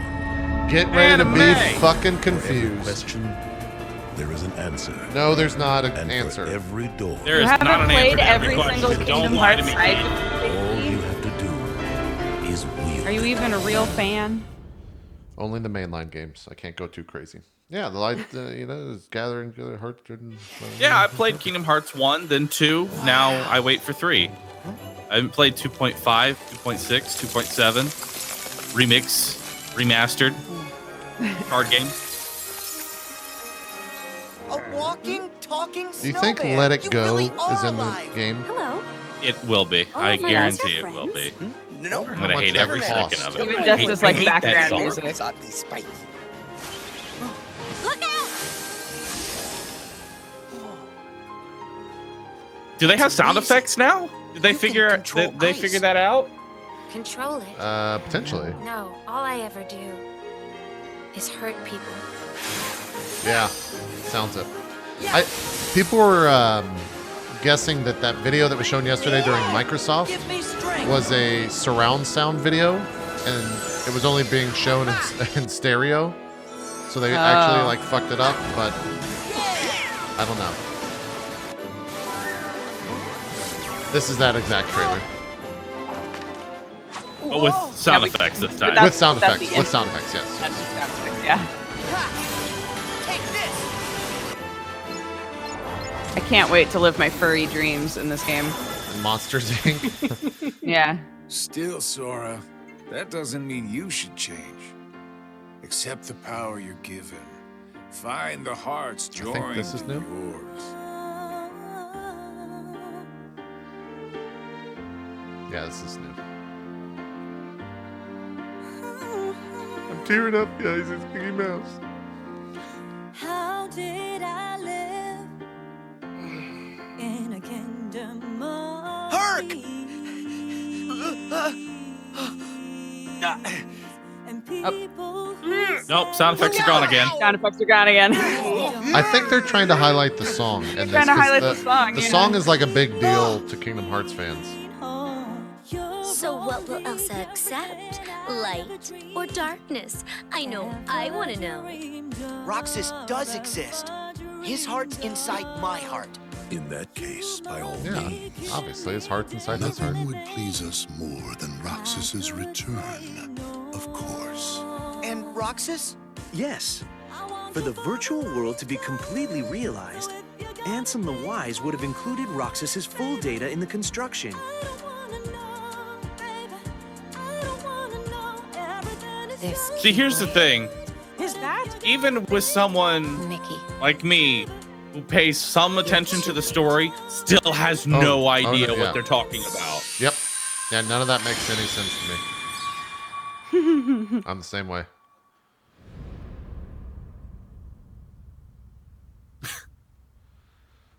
Speaker 1: Get ready to be
Speaker 2: Anime.
Speaker 1: fucking
Speaker 5: For every
Speaker 1: confused.
Speaker 5: question, there is an answer.
Speaker 1: No, there's not an
Speaker 5: And
Speaker 1: answer.
Speaker 5: for every door,
Speaker 2: There
Speaker 4: You
Speaker 2: is
Speaker 4: haven't
Speaker 2: not an
Speaker 4: played
Speaker 2: answer to
Speaker 4: every
Speaker 2: question.
Speaker 4: single
Speaker 2: Don't
Speaker 4: Kingdom
Speaker 2: lie to
Speaker 4: Hearts
Speaker 2: me.
Speaker 4: side.
Speaker 5: all you have to do is wield.
Speaker 4: Are you even a real fan?
Speaker 1: Only the mainline games. I can't go too crazy. Yeah, the light, is gathering together hearts.
Speaker 2: Yeah, I played Kingdom Hearts 1, then 2. Now I wait for 3. I haven't played 2.5, 2.6, 2.7. Remix, remastered. Card game.
Speaker 9: A walking, talking
Speaker 1: Do you think
Speaker 9: snowman.
Speaker 1: Let It
Speaker 9: You
Speaker 1: Go
Speaker 9: really are
Speaker 1: is in the
Speaker 9: alive.
Speaker 1: game?
Speaker 11: Hello.
Speaker 2: It will be. I guarantee it will be.
Speaker 9: No,
Speaker 2: I'm gonna hate every second of it.
Speaker 4: Even
Speaker 2: I
Speaker 4: just
Speaker 2: hate-
Speaker 4: as
Speaker 2: I
Speaker 4: like
Speaker 2: hate that
Speaker 4: background
Speaker 2: song.
Speaker 4: music.
Speaker 11: Look out!
Speaker 2: Do they have sound effects now? Did they figure that out?
Speaker 11: Control it.
Speaker 1: Potentially.
Speaker 11: No, all I ever do is hurt people.
Speaker 1: Yeah, sounds it. People were guessing that video that was shown yesterday during Microsoft was a surround sound video, and it was only being shown in stereo. So they actually like fucked it up, but I don't know. This is that exact trailer.
Speaker 2: But with sound effects this time.
Speaker 1: With sound effects. With sound effects, yes.
Speaker 4: That's just sound effects, yeah. I can't wait to live my furry dreams in this game.
Speaker 1: Monsters Inc.
Speaker 4: Yeah.
Speaker 15: Still, Sora, that doesn't mean you should change. Accept the power you're given. Find the hearts joined
Speaker 1: think this is new.
Speaker 15: yours.
Speaker 1: Yeah, this is new. I'm tearing up, guys. It's Mickey Mouse.
Speaker 7: How did I live in a kingdom of
Speaker 9: Hark!
Speaker 2: Nope, sound effects are gone again.
Speaker 4: Sound effects are gone again.
Speaker 1: I think they're trying to highlight the song. And
Speaker 4: trying to highlight the song,
Speaker 1: The
Speaker 4: you
Speaker 1: song
Speaker 4: know?
Speaker 1: is like a big deal to Kingdom Hearts fans.
Speaker 11: So what will Elsa accept? Light or darkness? I know, I want to know.
Speaker 9: Roxas does exist. His heart's inside my heart.
Speaker 5: In that case, by all
Speaker 1: Yeah,
Speaker 5: means,
Speaker 1: obviously his heart's inside his heart.
Speaker 5: nothing would please us more than Roxas's return, of course.
Speaker 9: And Roxas?
Speaker 17: Yes. For the virtual world to be completely realized, Ansem the Wise would have included Roxas's full data in the construction.
Speaker 2: See, here's the thing.
Speaker 4: Is that?
Speaker 2: Even with someone
Speaker 11: Mickey.
Speaker 2: like me who pays some attention to the story, still has no idea
Speaker 1: yeah.
Speaker 2: what they're talking about.
Speaker 1: Yep. Yeah, none of that makes any sense to me. I'm the same way.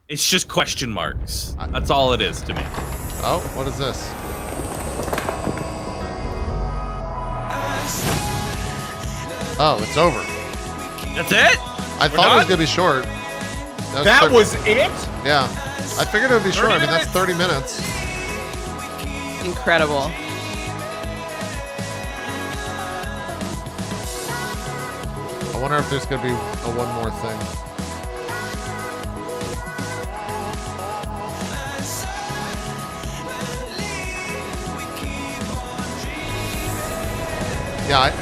Speaker 2: It's just question marks. That's all it is to me.
Speaker 1: Oh, what is this? Oh, it's over.
Speaker 2: That's it?
Speaker 1: I thought it was gonna be short.
Speaker 3: That was it?
Speaker 1: Yeah. I figured it would be short. I mean, that's 30 minutes.
Speaker 4: Incredible.
Speaker 1: I wonder if there's gonna be one more thing. Yeah,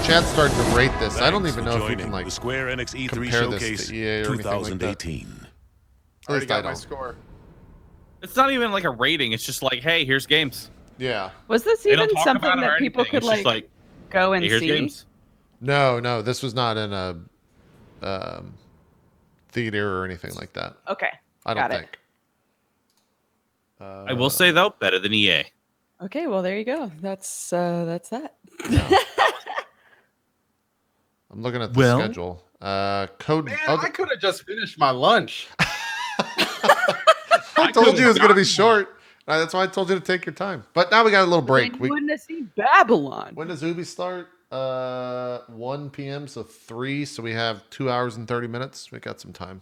Speaker 1: Chad's starting to rate this. I don't even know if we can like
Speaker 5: the Square Enix E3
Speaker 1: compare
Speaker 5: Showcase
Speaker 1: this to EA or anything like that.
Speaker 5: 2018.
Speaker 1: At least I
Speaker 3: got my
Speaker 1: don't.
Speaker 3: score.
Speaker 2: It's not even like a rating. It's just like, hey, here's games.
Speaker 1: Yeah.
Speaker 4: Was this
Speaker 2: They don't
Speaker 4: even
Speaker 2: talk
Speaker 4: something
Speaker 2: about it or
Speaker 4: that people
Speaker 2: anything.
Speaker 4: could
Speaker 2: It's just
Speaker 4: like go and
Speaker 2: hey, here's
Speaker 4: see?
Speaker 2: games.
Speaker 1: No, this was not in a theater or anything like that.
Speaker 4: Okay.
Speaker 1: I don't
Speaker 4: got it.
Speaker 1: think.
Speaker 2: I will say though, better than EA.
Speaker 4: Okay, well there you go. That's that.
Speaker 1: I'm looking at the
Speaker 2: Well?
Speaker 1: schedule. Code.
Speaker 3: Man,
Speaker 1: okay.
Speaker 3: I could have just finished my lunch.
Speaker 1: I told you it was going to be short. That's why I told you to take your time. But now we got a little break.
Speaker 4: Then you wouldn't have seen Babylon.
Speaker 1: When does Ubi start? 1 p.m. So 3. So we have 2 hours and 30 minutes. We got some time.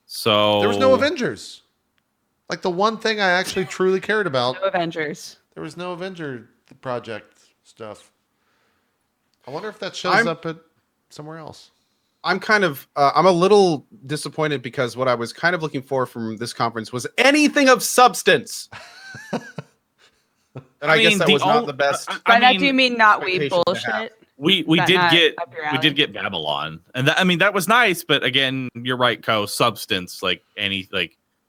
Speaker 2: So
Speaker 1: There was no Avengers. Like the one thing I actually truly cared about.
Speaker 4: No Avengers.
Speaker 1: There was no Avenger project stuff. I wonder if that shows up at somewhere else.
Speaker 3: I'm kind of I'm a little disappointed because what I was kind of looking for from this conference was anything of substance. And I guess that was not the best.
Speaker 4: By that do you mean not we
Speaker 3: expectation to
Speaker 4: bullshit?
Speaker 3: have.
Speaker 2: We
Speaker 4: Is that
Speaker 2: did
Speaker 4: not
Speaker 2: get
Speaker 4: up your
Speaker 2: we
Speaker 4: alley?
Speaker 2: did get Babylon, and that, I mean that was nice. But again, you're right, Co. Substance, like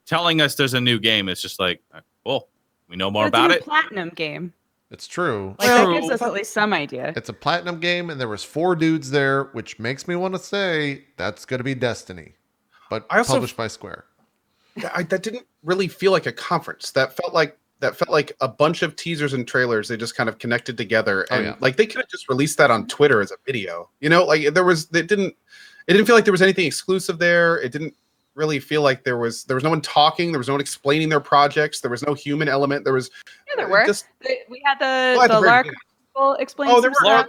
Speaker 2: telling us there's a new game. It's just like, well, we know more
Speaker 4: It's a
Speaker 2: about
Speaker 4: new
Speaker 2: it.
Speaker 4: Platinum game.
Speaker 1: It's true.
Speaker 4: Like that gives us at least some idea.
Speaker 1: It's a platinum game, and there was 4 dudes there, which makes me want to say that's going to be Destiny, but published by Square.
Speaker 3: That didn't really feel like a conference. That felt like a bunch of teasers and trailers. They just kind of connected together, and like they could have just released that on Twitter as a video. You know, like it didn't feel like there was anything exclusive there. It didn't really feel like there was no one talking. There was no one explaining their projects. There was no human element. There was
Speaker 4: there were. We had the Lara Croft explain.
Speaker 3: Oh, there were.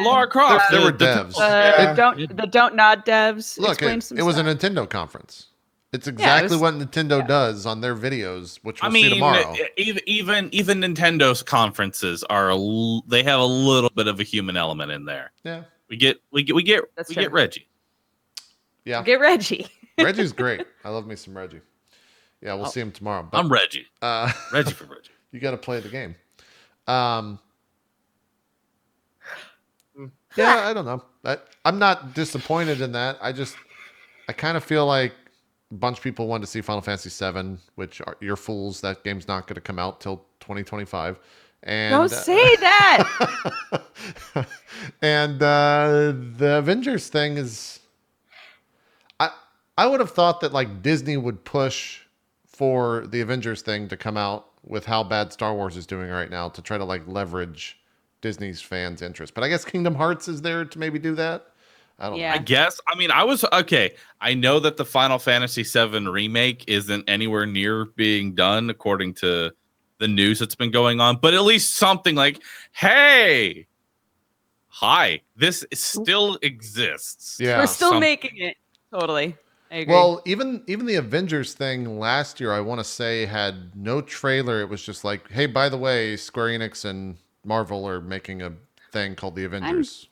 Speaker 2: Laura Croft.
Speaker 1: There were devs.
Speaker 4: The Don't Nod devs.
Speaker 1: Look, it was a Nintendo conference. It's exactly what Nintendo does on their videos, which we'll see tomorrow.
Speaker 2: Even Nintendo's conferences they have a little bit of a human element in there.
Speaker 1: Yeah,
Speaker 2: we get Reggie.
Speaker 1: Yeah,
Speaker 4: get Reggie.
Speaker 1: Reggie's great. I love me some Reggie. Yeah, we'll see him tomorrow. But,
Speaker 2: I'm Reggie. Reggie for Reggie.
Speaker 1: You got to play the game. Yeah, I don't know. I'm not disappointed in that. I kind of feel like a bunch of people wanted to see Final Fantasy VII, which you're fools. That game's not going to come out till 2025. And
Speaker 4: don't say that.
Speaker 1: And the Avengers thing is, I would have thought that like Disney would push for the Avengers thing to come out with how bad Star Wars is doing right now to try to like leverage Disney's fans' interest. But I guess Kingdom Hearts is there to maybe do that. I don't know.
Speaker 2: I guess. I mean, I know that the Final Fantasy VII remake isn't anywhere near being done according to the news that's been going on, but at least something like, hey, hi, this still exists.
Speaker 1: Yeah.
Speaker 4: We're still making it. Totally. I agree.
Speaker 1: Well, even the Avengers thing last year, I want to say, had no trailer. It was just like, hey, by the way, Square Enix and Marvel are making a thing called the Avengers.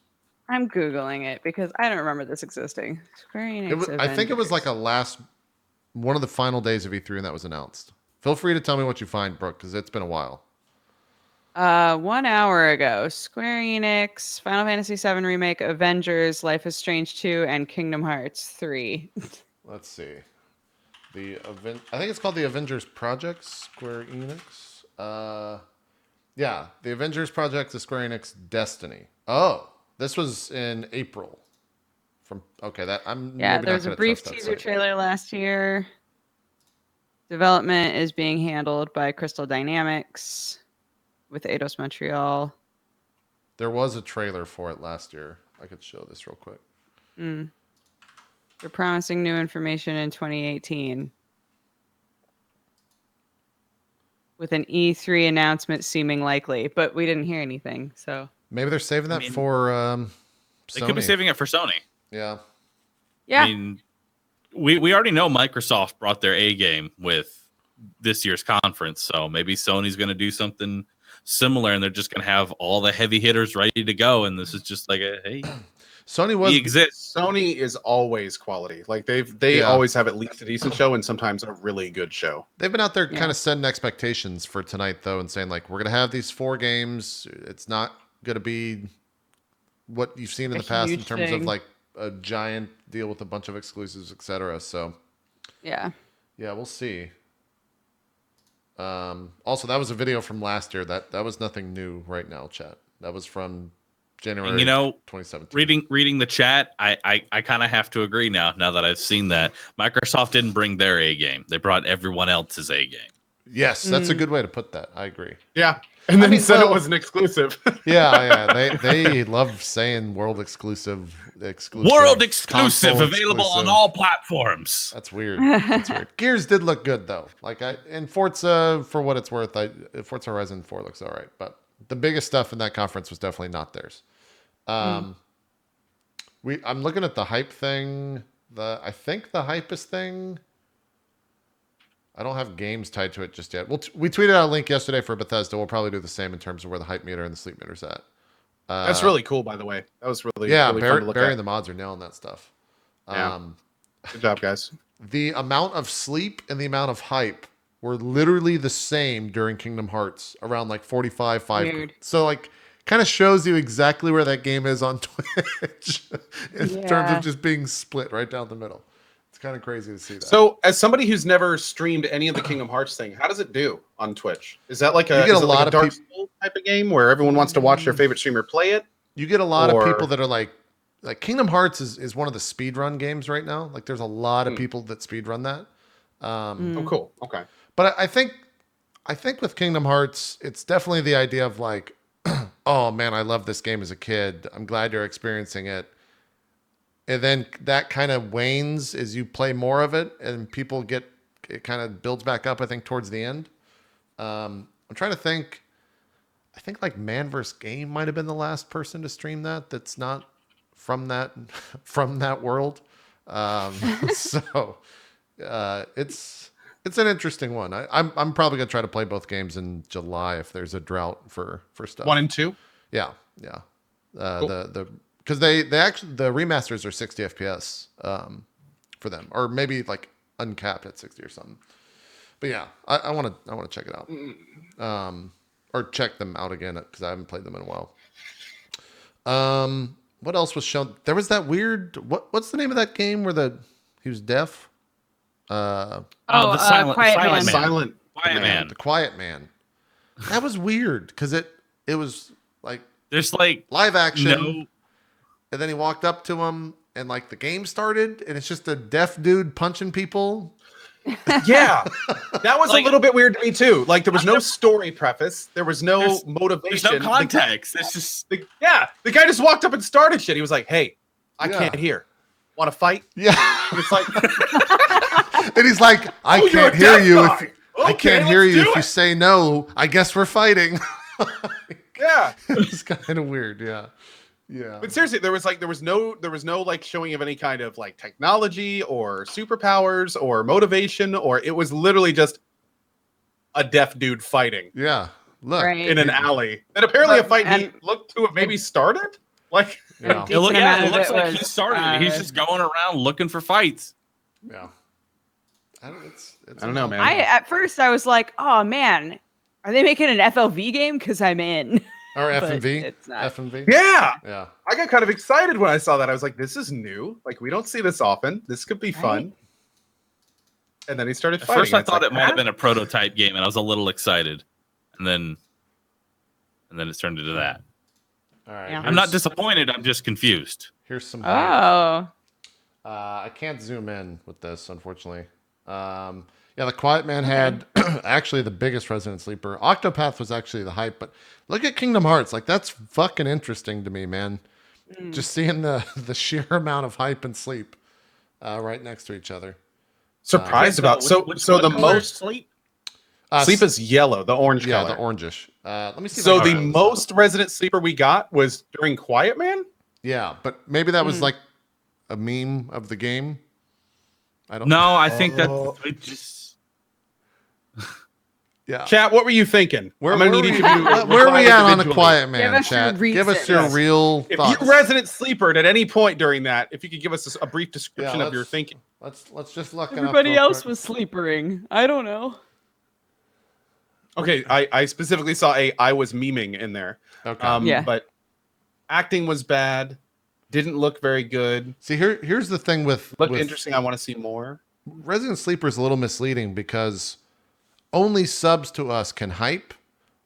Speaker 4: I'm Googling it because I don't remember this existing. Square Enix.
Speaker 1: I think it was like one of the final days of E3 and that was announced. Feel free to tell me what you find, Brooke, because it's been a while.
Speaker 4: 1 hour ago, Square Enix, Final Fantasy VII Remake, Avengers, Life is Strange 2, and Kingdom Hearts 3.
Speaker 1: Let's see. I think it's called the Avengers Project, Square Enix. Yeah, the Avengers Project, the Square Enix Destiny. Oh, this was in April.
Speaker 4: There was a brief teaser trailer last year. Development is being handled by Crystal Dynamics with Eidos Montreal.
Speaker 1: There was a trailer for it last year. I could show this real quick.
Speaker 4: They're promising new information in 2018. With an E3 announcement seeming likely, but we didn't hear anything, so...
Speaker 1: Maybe they're saving that for Sony.
Speaker 2: They could be saving it for Sony.
Speaker 1: Yeah.
Speaker 4: Yeah.
Speaker 2: I mean, we already know Microsoft brought their A game with this year's conference, so maybe Sony's going to do something similar, and they're just going to have all the heavy hitters ready to go, and this is just like hey,
Speaker 1: Sony
Speaker 2: exists.
Speaker 3: Sony is always quality. Like they always have at least a decent show, and sometimes a really good show.
Speaker 1: They've been out there kind of setting expectations for tonight, though, and saying like, we're going to have these 4 games. It's not going to be what you've seen in the past in terms of like a giant deal with a bunch of exclusives, etc. So
Speaker 4: yeah,
Speaker 1: we'll see. Also, that was a video from last year. That was nothing new right now, chat. That was from January 2017.
Speaker 2: Reading the chat, I kind of have to agree now that I've seen that. Microsoft didn't bring their A game. They brought everyone else's A game.
Speaker 1: Yes, that's a good way to put that. I agree.
Speaker 3: Yeah. And then he said it was an exclusive.
Speaker 1: Yeah. They love saying world exclusive.
Speaker 2: World exclusive, available on all platforms.
Speaker 1: That's weird. Gears did look good though. In Forza, for what it's worth, Forza Horizon 4 looks all right. But the biggest stuff in that conference was definitely not theirs. I'm looking at the hype thing. I think the hypest thing. I don't have games tied to it just yet. We tweeted out a link yesterday for Bethesda. We'll probably do the same in terms of where the hype meter and the sleep meter's at.
Speaker 3: That's really cool, by the way. That was really
Speaker 1: fun
Speaker 3: to look
Speaker 1: Barry
Speaker 3: at.
Speaker 1: and the mods are nailing that stuff.
Speaker 3: Yeah. Good job, guys.
Speaker 1: The amount of sleep and the amount of hype were literally the same during Kingdom Hearts, around like 45, 5.
Speaker 4: Weird.
Speaker 1: So kind of shows you exactly where that game is on Twitch in terms of just being split right down the middle. It's kind of crazy to see that.
Speaker 3: So, as somebody who's never streamed any of the Kingdom Hearts thing, how does it do on Twitch? Is that like
Speaker 1: You get a lot of
Speaker 3: Dark Souls type of game where everyone wants to watch their favorite streamer play it?
Speaker 1: You get a lot of people that are like Kingdom Hearts is one of the speedrun games right now. Like there's a lot of people that speedrun that.
Speaker 3: Oh, cool. Okay.
Speaker 1: But I think with Kingdom Hearts, it's definitely the idea of like, oh man, I love this game as a kid. I'm glad you're experiencing it. And then that kind of wanes as you play more of it, and people it kind of builds back up, I think, towards the end. I'm trying to think. I think like Man vs. Game might have been the last person to stream that's not from that world. So it's an interesting one. I'm probably gonna try to play both games in July if there's a drought for stuff.
Speaker 3: 1 and 2.
Speaker 1: Yeah.
Speaker 3: Cool.
Speaker 1: Because the remasters are 60 FPS for them, or maybe like uncapped at 60 or something. But yeah, I want to check it out, or check them out again because I haven't played them in a while. What else was shown? There was that weird. What's the name of that game where he was deaf?
Speaker 2: The Silent Man.
Speaker 1: The Quiet Man. That was weird because it was like
Speaker 2: there's like
Speaker 1: live action.
Speaker 2: No.
Speaker 1: And then he walked up to him, and like the game started, and it's just a deaf dude punching people.
Speaker 3: Yeah, that was like, a little bit weird to me too. Like there was no story preface, there was no motivation,
Speaker 2: there's no context. It's just
Speaker 3: the guy just walked up and started shit. He was like, "Hey, I can't hear. Want to fight?"
Speaker 1: Yeah,
Speaker 3: it's like,
Speaker 1: and he's like, "I can't hear you I can't hear you if you say no. I guess we're fighting."
Speaker 3: Yeah,
Speaker 1: it's kind of weird. Yeah. Yeah.
Speaker 3: But seriously, there was no like showing of any kind of like technology or superpowers or motivation, or it was literally just a deaf dude fighting.
Speaker 1: Yeah. Look.
Speaker 3: In an alley. And apparently a fight he looked to have maybe started. Like
Speaker 1: yeah.
Speaker 2: It looks like he started. He's just going around looking for fights.
Speaker 1: Yeah.
Speaker 3: I don't know, man.
Speaker 4: At first I was like, oh man, are they making an FLV game? Because I'm in.
Speaker 1: Or FMV.
Speaker 4: It's not.
Speaker 1: FMV.
Speaker 3: Yeah.
Speaker 1: Yeah.
Speaker 3: I got kind of excited when I saw that. I was like, this is new. Like, we don't see this often. This could be fun. And then he started
Speaker 2: At
Speaker 3: fighting.
Speaker 2: first, I thought it might have been a prototype game, and I was a little excited. And then it turned into that.
Speaker 1: All right.
Speaker 4: Yeah.
Speaker 2: I'm not disappointed. I'm just confused.
Speaker 1: Here's some.
Speaker 4: Oh.
Speaker 1: I can't zoom in with this, unfortunately. Yeah, the Quiet Man had actually the biggest Resident Sleeper. Octopath was actually the hype, but look at Kingdom Hearts. Like that's fucking interesting to me, man. Just seeing the sheer amount of hype and sleep right next to each other.
Speaker 3: Surprised about so the most
Speaker 2: sleep.
Speaker 3: Sleep is yellow, the orange color.
Speaker 1: Yeah, the orangish. Let me see.
Speaker 3: So the most Resident Sleeper we got was during Quiet Man.
Speaker 1: Yeah, but maybe that was like a meme of the game. I don't.
Speaker 2: No, I think that it just.
Speaker 1: Yeah.
Speaker 3: Chat, what were you thinking?
Speaker 1: Where are we at on the Quiet Man, chat? Give us your real
Speaker 3: if
Speaker 1: thoughts.
Speaker 3: you Resident Sleepered at any point during that, if you could give us a brief description of your thinking.
Speaker 1: Let's just look.
Speaker 4: Everybody else was sleepering. I don't know.
Speaker 3: Okay, I specifically saw I was memeing in there.
Speaker 1: Okay.
Speaker 3: But acting was bad. Didn't look very good.
Speaker 1: See, here's the thing with
Speaker 3: interesting. I want to see more.
Speaker 1: Resident Sleeper is a little misleading because only subs to us can hype,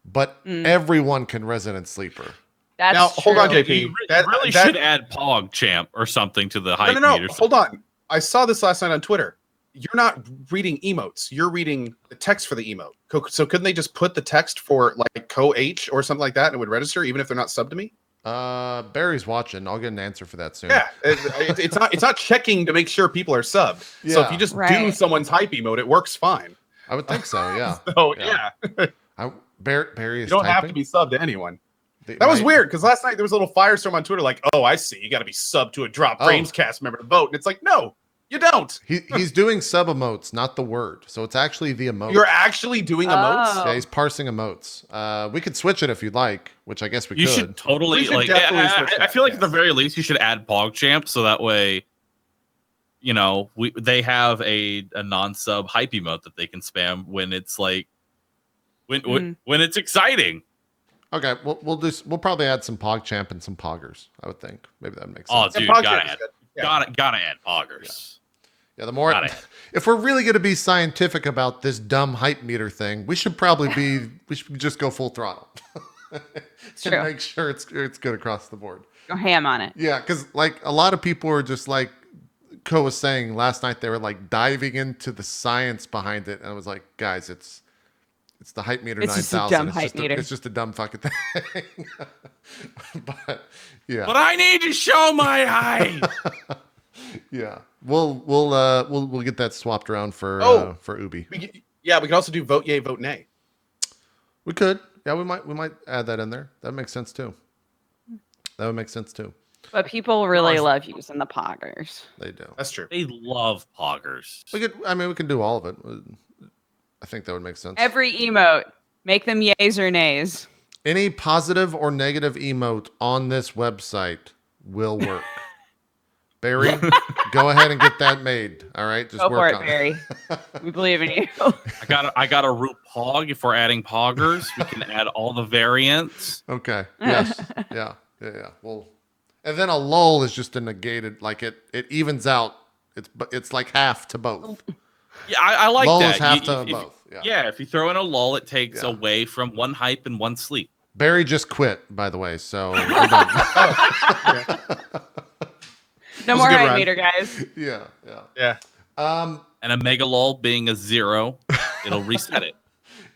Speaker 1: but everyone can Resident Sleeper.
Speaker 4: That's
Speaker 3: now, hold on, JP.
Speaker 2: You really should add PogChamp or something to the hype meter.
Speaker 3: Hold on. I saw this last night on Twitter. You're not reading emotes. You're reading the text for the emote. So couldn't they just put the text for like co-H or something like that and it would register even if they're not subbed to me?
Speaker 1: Barry's watching. I'll get an answer for that soon.
Speaker 3: Yeah, it's not checking to make sure people are subbed.
Speaker 1: Yeah.
Speaker 3: So if you just do someone's hype emote, it works fine.
Speaker 1: I would think so. Yeah.
Speaker 3: So yeah.
Speaker 1: Barry is.
Speaker 3: You don't have to be subbed to anyone. That was weird because last night there was a little firestorm on Twitter like, oh, I see. You got to be subbed to a Drop Frames cast member to vote. And it's like, no, you don't.
Speaker 1: He's doing sub emotes, not the word. So it's actually the emote.
Speaker 3: You're actually doing emotes?
Speaker 1: Yeah, he's parsing emotes. We could switch it if you'd like, which I guess we could.
Speaker 2: You should totally I feel like at the very least you should add PogChamp so that way, you know, they have a non-sub hype emote that they can spam when it's like when it's exciting.
Speaker 1: Okay, we'll probably add some PogChamp and some Poggers. I would think maybe that makes sense.
Speaker 2: Oh, dude, gotta add Poggers.
Speaker 1: Yeah, the more if we're really going to be scientific about this dumb hype meter thing, we should just go full throttle.
Speaker 4: True.
Speaker 1: Make sure it's good across the board.
Speaker 4: Go ham on it.
Speaker 1: Yeah, because like a lot of people are just like Ko was saying last night, they were like diving into the science behind it, and I was like, guys, it's the hype meter
Speaker 4: It's
Speaker 1: 9000.
Speaker 4: just a dumb hype meter.
Speaker 1: It's just a dumb fucking thing. But yeah.
Speaker 2: But I need to show my height.
Speaker 1: Yeah, we'll get that swapped around for Ubi.
Speaker 3: We can also do vote yay, vote nay.
Speaker 1: We could. Yeah, we might add that in there. That makes sense too. That would make sense too.
Speaker 4: But people really love using the poggers.
Speaker 1: They do.
Speaker 3: That's true.
Speaker 2: They love poggers.
Speaker 1: We can do all of it. I think that would make sense.
Speaker 4: Every emote, make them yays or nays.
Speaker 1: Any positive or negative emote on this website will work. Barry, go ahead and get that made. All right, just
Speaker 4: go
Speaker 1: work
Speaker 4: for it,
Speaker 1: on
Speaker 4: Barry. We believe in you.
Speaker 2: I got a root pog. If we're adding poggers, we can add all the variants.
Speaker 1: Okay. Yes. Yeah. Well, and then a lull is just a negated, like it evens out. It's like half to both.
Speaker 2: Yeah, I like
Speaker 1: lull
Speaker 2: that.
Speaker 1: Is half to both.
Speaker 2: Yeah, if you throw in a lull, it takes away from one hype and one sleep.
Speaker 1: Barry just quit, by the way, so we're done.
Speaker 4: No more hype meter, guys.
Speaker 1: Yeah.
Speaker 2: And a mega lull being a 0, it'll reset it.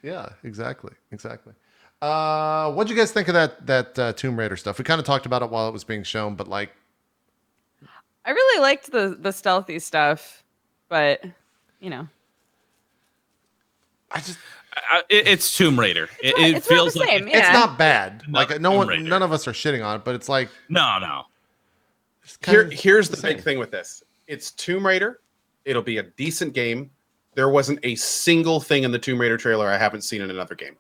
Speaker 1: Yeah, exactly. What'd you guys think of that Tomb Raider stuff? We kind of talked about it while it was being shown, but like,
Speaker 4: I really liked the stealthy stuff, but
Speaker 2: it's Tomb Raider. It
Speaker 4: feels the same.
Speaker 1: It's not bad. Like
Speaker 2: Tomb Raider.
Speaker 1: None of us are shitting on it, but it's like
Speaker 2: no.
Speaker 3: Here's the big thing with this. It's Tomb Raider. It'll be a decent game. There wasn't a single thing in the Tomb Raider trailer I haven't seen in another game.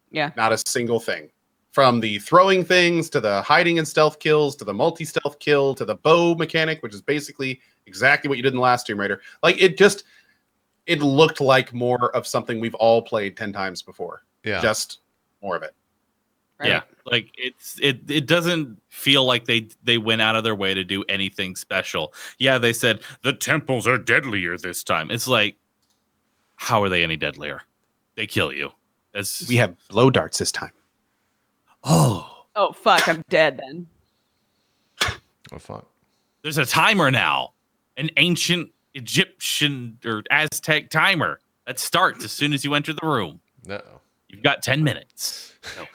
Speaker 4: Yeah.
Speaker 3: Not a single thing. From the throwing things to the hiding and stealth kills to the multi-stealth kill to the bow mechanic, which is basically exactly what you did in the last Tomb Raider. Like it looked like more of something we've all played 10 times before.
Speaker 1: Yeah.
Speaker 3: Just more of it.
Speaker 4: Right.
Speaker 2: Yeah. Like it doesn't feel like they went out of their way to do anything special. Yeah, they said the temples are deadlier this time. It's like, how are they any deadlier? They kill you.
Speaker 3: We have blow darts this time.
Speaker 2: Oh
Speaker 4: fuck, I'm dead then.
Speaker 1: Oh fuck.
Speaker 2: There's a timer now. An ancient Egyptian or Aztec timer that starts as soon as you enter the room.
Speaker 1: No.
Speaker 2: You've got 10 minutes. No.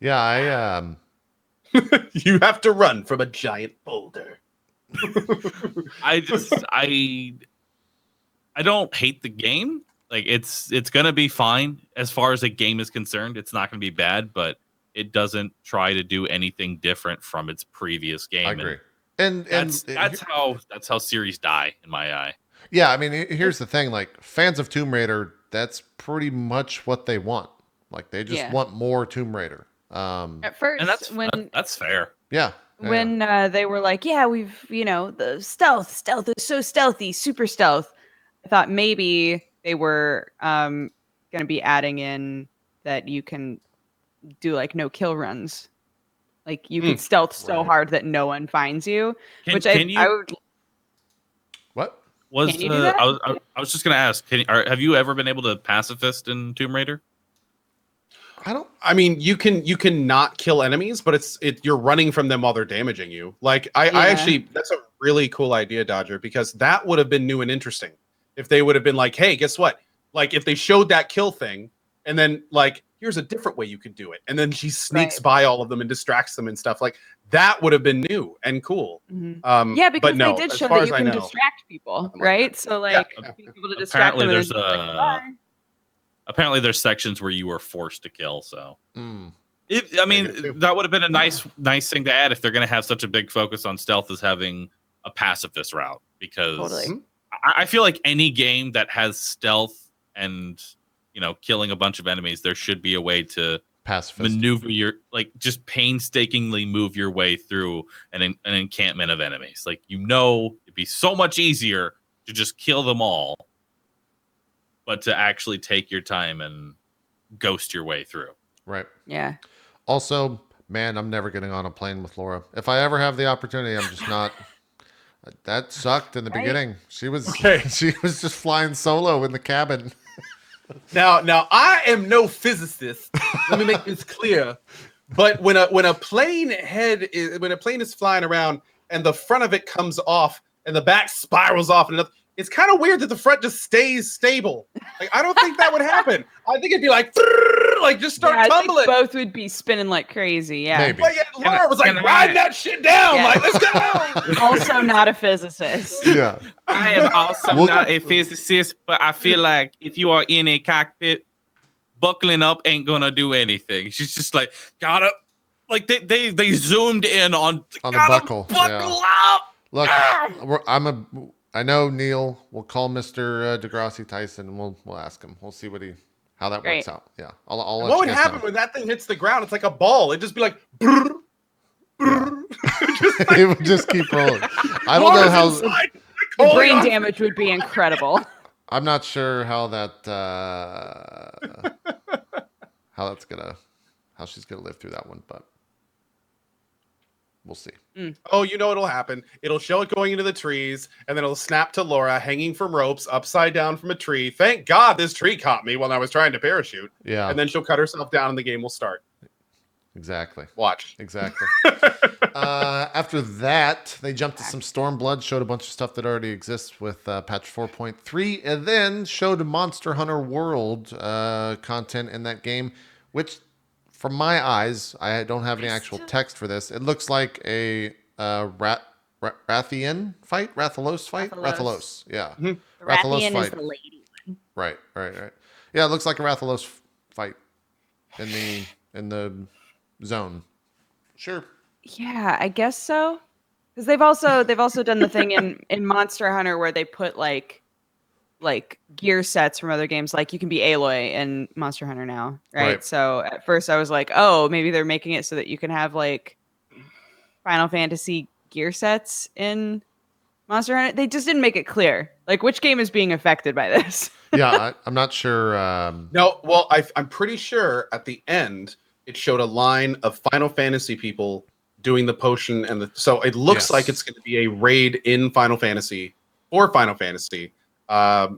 Speaker 1: Yeah,
Speaker 3: you have to run from a giant boulder.
Speaker 2: I don't hate the game. Like it's gonna be fine as far as the game is concerned. It's not gonna be bad, but it doesn't try to do anything different from its previous game.
Speaker 1: I agree.
Speaker 2: And that's how series die in my eye.
Speaker 1: Yeah, I mean, here's the thing: like fans of Tomb Raider, that's pretty much what they want. Like they just want more Tomb Raider.
Speaker 4: At first,
Speaker 2: and that's fair.
Speaker 1: Yeah.
Speaker 4: When they were like, we've the stealth is so stealthy, super stealth. I thought maybe they were going to be adding in that you can do like no kill runs. Like you can stealth so hard that no one finds you. I would.
Speaker 1: What
Speaker 2: was?
Speaker 4: Can you do that?
Speaker 2: I was just going to ask. Have you ever been able to pacifist in Tomb Raider?
Speaker 3: I mean, you can not kill enemies, but you're running from them while they're damaging you. Like I actually, that's a really cool idea, Dodger, because that would have been new and interesting if they would have been like, hey, guess what? Like if they showed that kill thing and then like, here's a different way you could do it. And then she sneaks by all of them and distracts them and stuff like that would have been new and cool.
Speaker 4: Mm-hmm. Because
Speaker 3: but no,
Speaker 4: they did
Speaker 3: as
Speaker 4: show
Speaker 3: far
Speaker 4: that
Speaker 3: as
Speaker 4: you
Speaker 3: I
Speaker 4: can
Speaker 3: know,
Speaker 4: distract people, right? So like being able to distract
Speaker 2: Apparently
Speaker 4: them.
Speaker 2: there's
Speaker 4: and just, like,
Speaker 2: apparently there's sections where you were forced to kill. So that would have been a nice thing to add if they're going to have such a big focus on stealth as having a pacifist route, because I feel like any game that has stealth and killing a bunch of enemies, there should be a way to maneuver just painstakingly move your way through an encampment of enemies. Like it'd be so much easier to just kill them all, but to actually take your time and ghost your way through.
Speaker 1: Right.
Speaker 4: Yeah.
Speaker 1: Also, man, I'm never getting on a plane with Laura. If I ever have the opportunity, I'm just not. That sucked in the
Speaker 4: Right?
Speaker 1: beginning. She was
Speaker 3: Okay.
Speaker 1: she was just flying solo in the cabin.
Speaker 3: Now I am no physicist. Let me make this clear. But when a plane is flying around and the front of it comes off and the back spirals off, and it's kind of weird that the front just stays stable. Like I don't think that would happen. I think it'd be like just start
Speaker 4: I think
Speaker 3: tumbling.
Speaker 4: both would be spinning like crazy. Yeah.
Speaker 1: Maybe.
Speaker 3: But yeah, Laura was like riding that shit down.
Speaker 4: Yeah.
Speaker 3: Like, let's go.
Speaker 4: Also not a physicist.
Speaker 1: Yeah.
Speaker 2: I am also
Speaker 1: Well-
Speaker 2: not a physicist, but I feel like if you are in a cockpit, buckling up ain't gonna do anything. She's just like, gotta, like they zoomed in on
Speaker 1: On the
Speaker 2: gotta
Speaker 1: buckle.
Speaker 2: buckle
Speaker 1: Yeah.
Speaker 2: up.
Speaker 1: Look, I know Neil. We'll call Mr. Degrassi Tyson and we'll ask him. We'll see how that
Speaker 4: Great.
Speaker 1: works out. Yeah. I'll let
Speaker 3: What
Speaker 1: you
Speaker 3: would
Speaker 1: guys
Speaker 3: happen
Speaker 1: know.
Speaker 3: when that thing hits the ground? It's like a ball. It'd just be like, brrr, brrr.
Speaker 1: It would just keep rolling. I don't know
Speaker 3: Laura's
Speaker 1: how.
Speaker 3: inside,
Speaker 4: The
Speaker 3: holding
Speaker 4: brain
Speaker 3: on.
Speaker 4: damage would be incredible.
Speaker 1: I'm not sure how that's how she's gonna live through that one, but we'll see.
Speaker 3: Oh, you know it'll happen. It'll show it going into the trees, and then it'll snap to Laura hanging from ropes upside down from a tree. Thank God this tree caught me when I was trying to parachute.
Speaker 1: Yeah.
Speaker 3: And then she'll cut herself down and the game will start.
Speaker 1: Exactly.
Speaker 3: Watch.
Speaker 1: Exactly. After that, they jumped to some Stormblood, showed a bunch of stuff that already exists with patch 4.3, and then showed Monster Hunter World content in that game, which, from my eyes, I don't have any actual text for this. It looks like a Rathian fight? Rathalos fight? Rathalos, yeah.
Speaker 4: The
Speaker 1: Rathalos
Speaker 4: Rathian
Speaker 1: fight.
Speaker 4: is the lady one.
Speaker 1: Right. Yeah, it looks like a Rathalos fight in the zone. Sure.
Speaker 4: Yeah, I guess so. Because they've also done the thing in Monster Hunter where they put like gear sets from other games. Like you can be Aloy in Monster Hunter now, right? So at first I was like, oh, maybe they're making it so that you can have like Final Fantasy gear sets in Monster Hunter. They just didn't make it clear. Like which game is being affected by this?
Speaker 1: Yeah, I'm not sure.
Speaker 3: No, well, I'm pretty sure at the end it showed a line of Final Fantasy people doing the potion, and so it looks like it's going to be a raid in Final Fantasy or Final Fantasy. So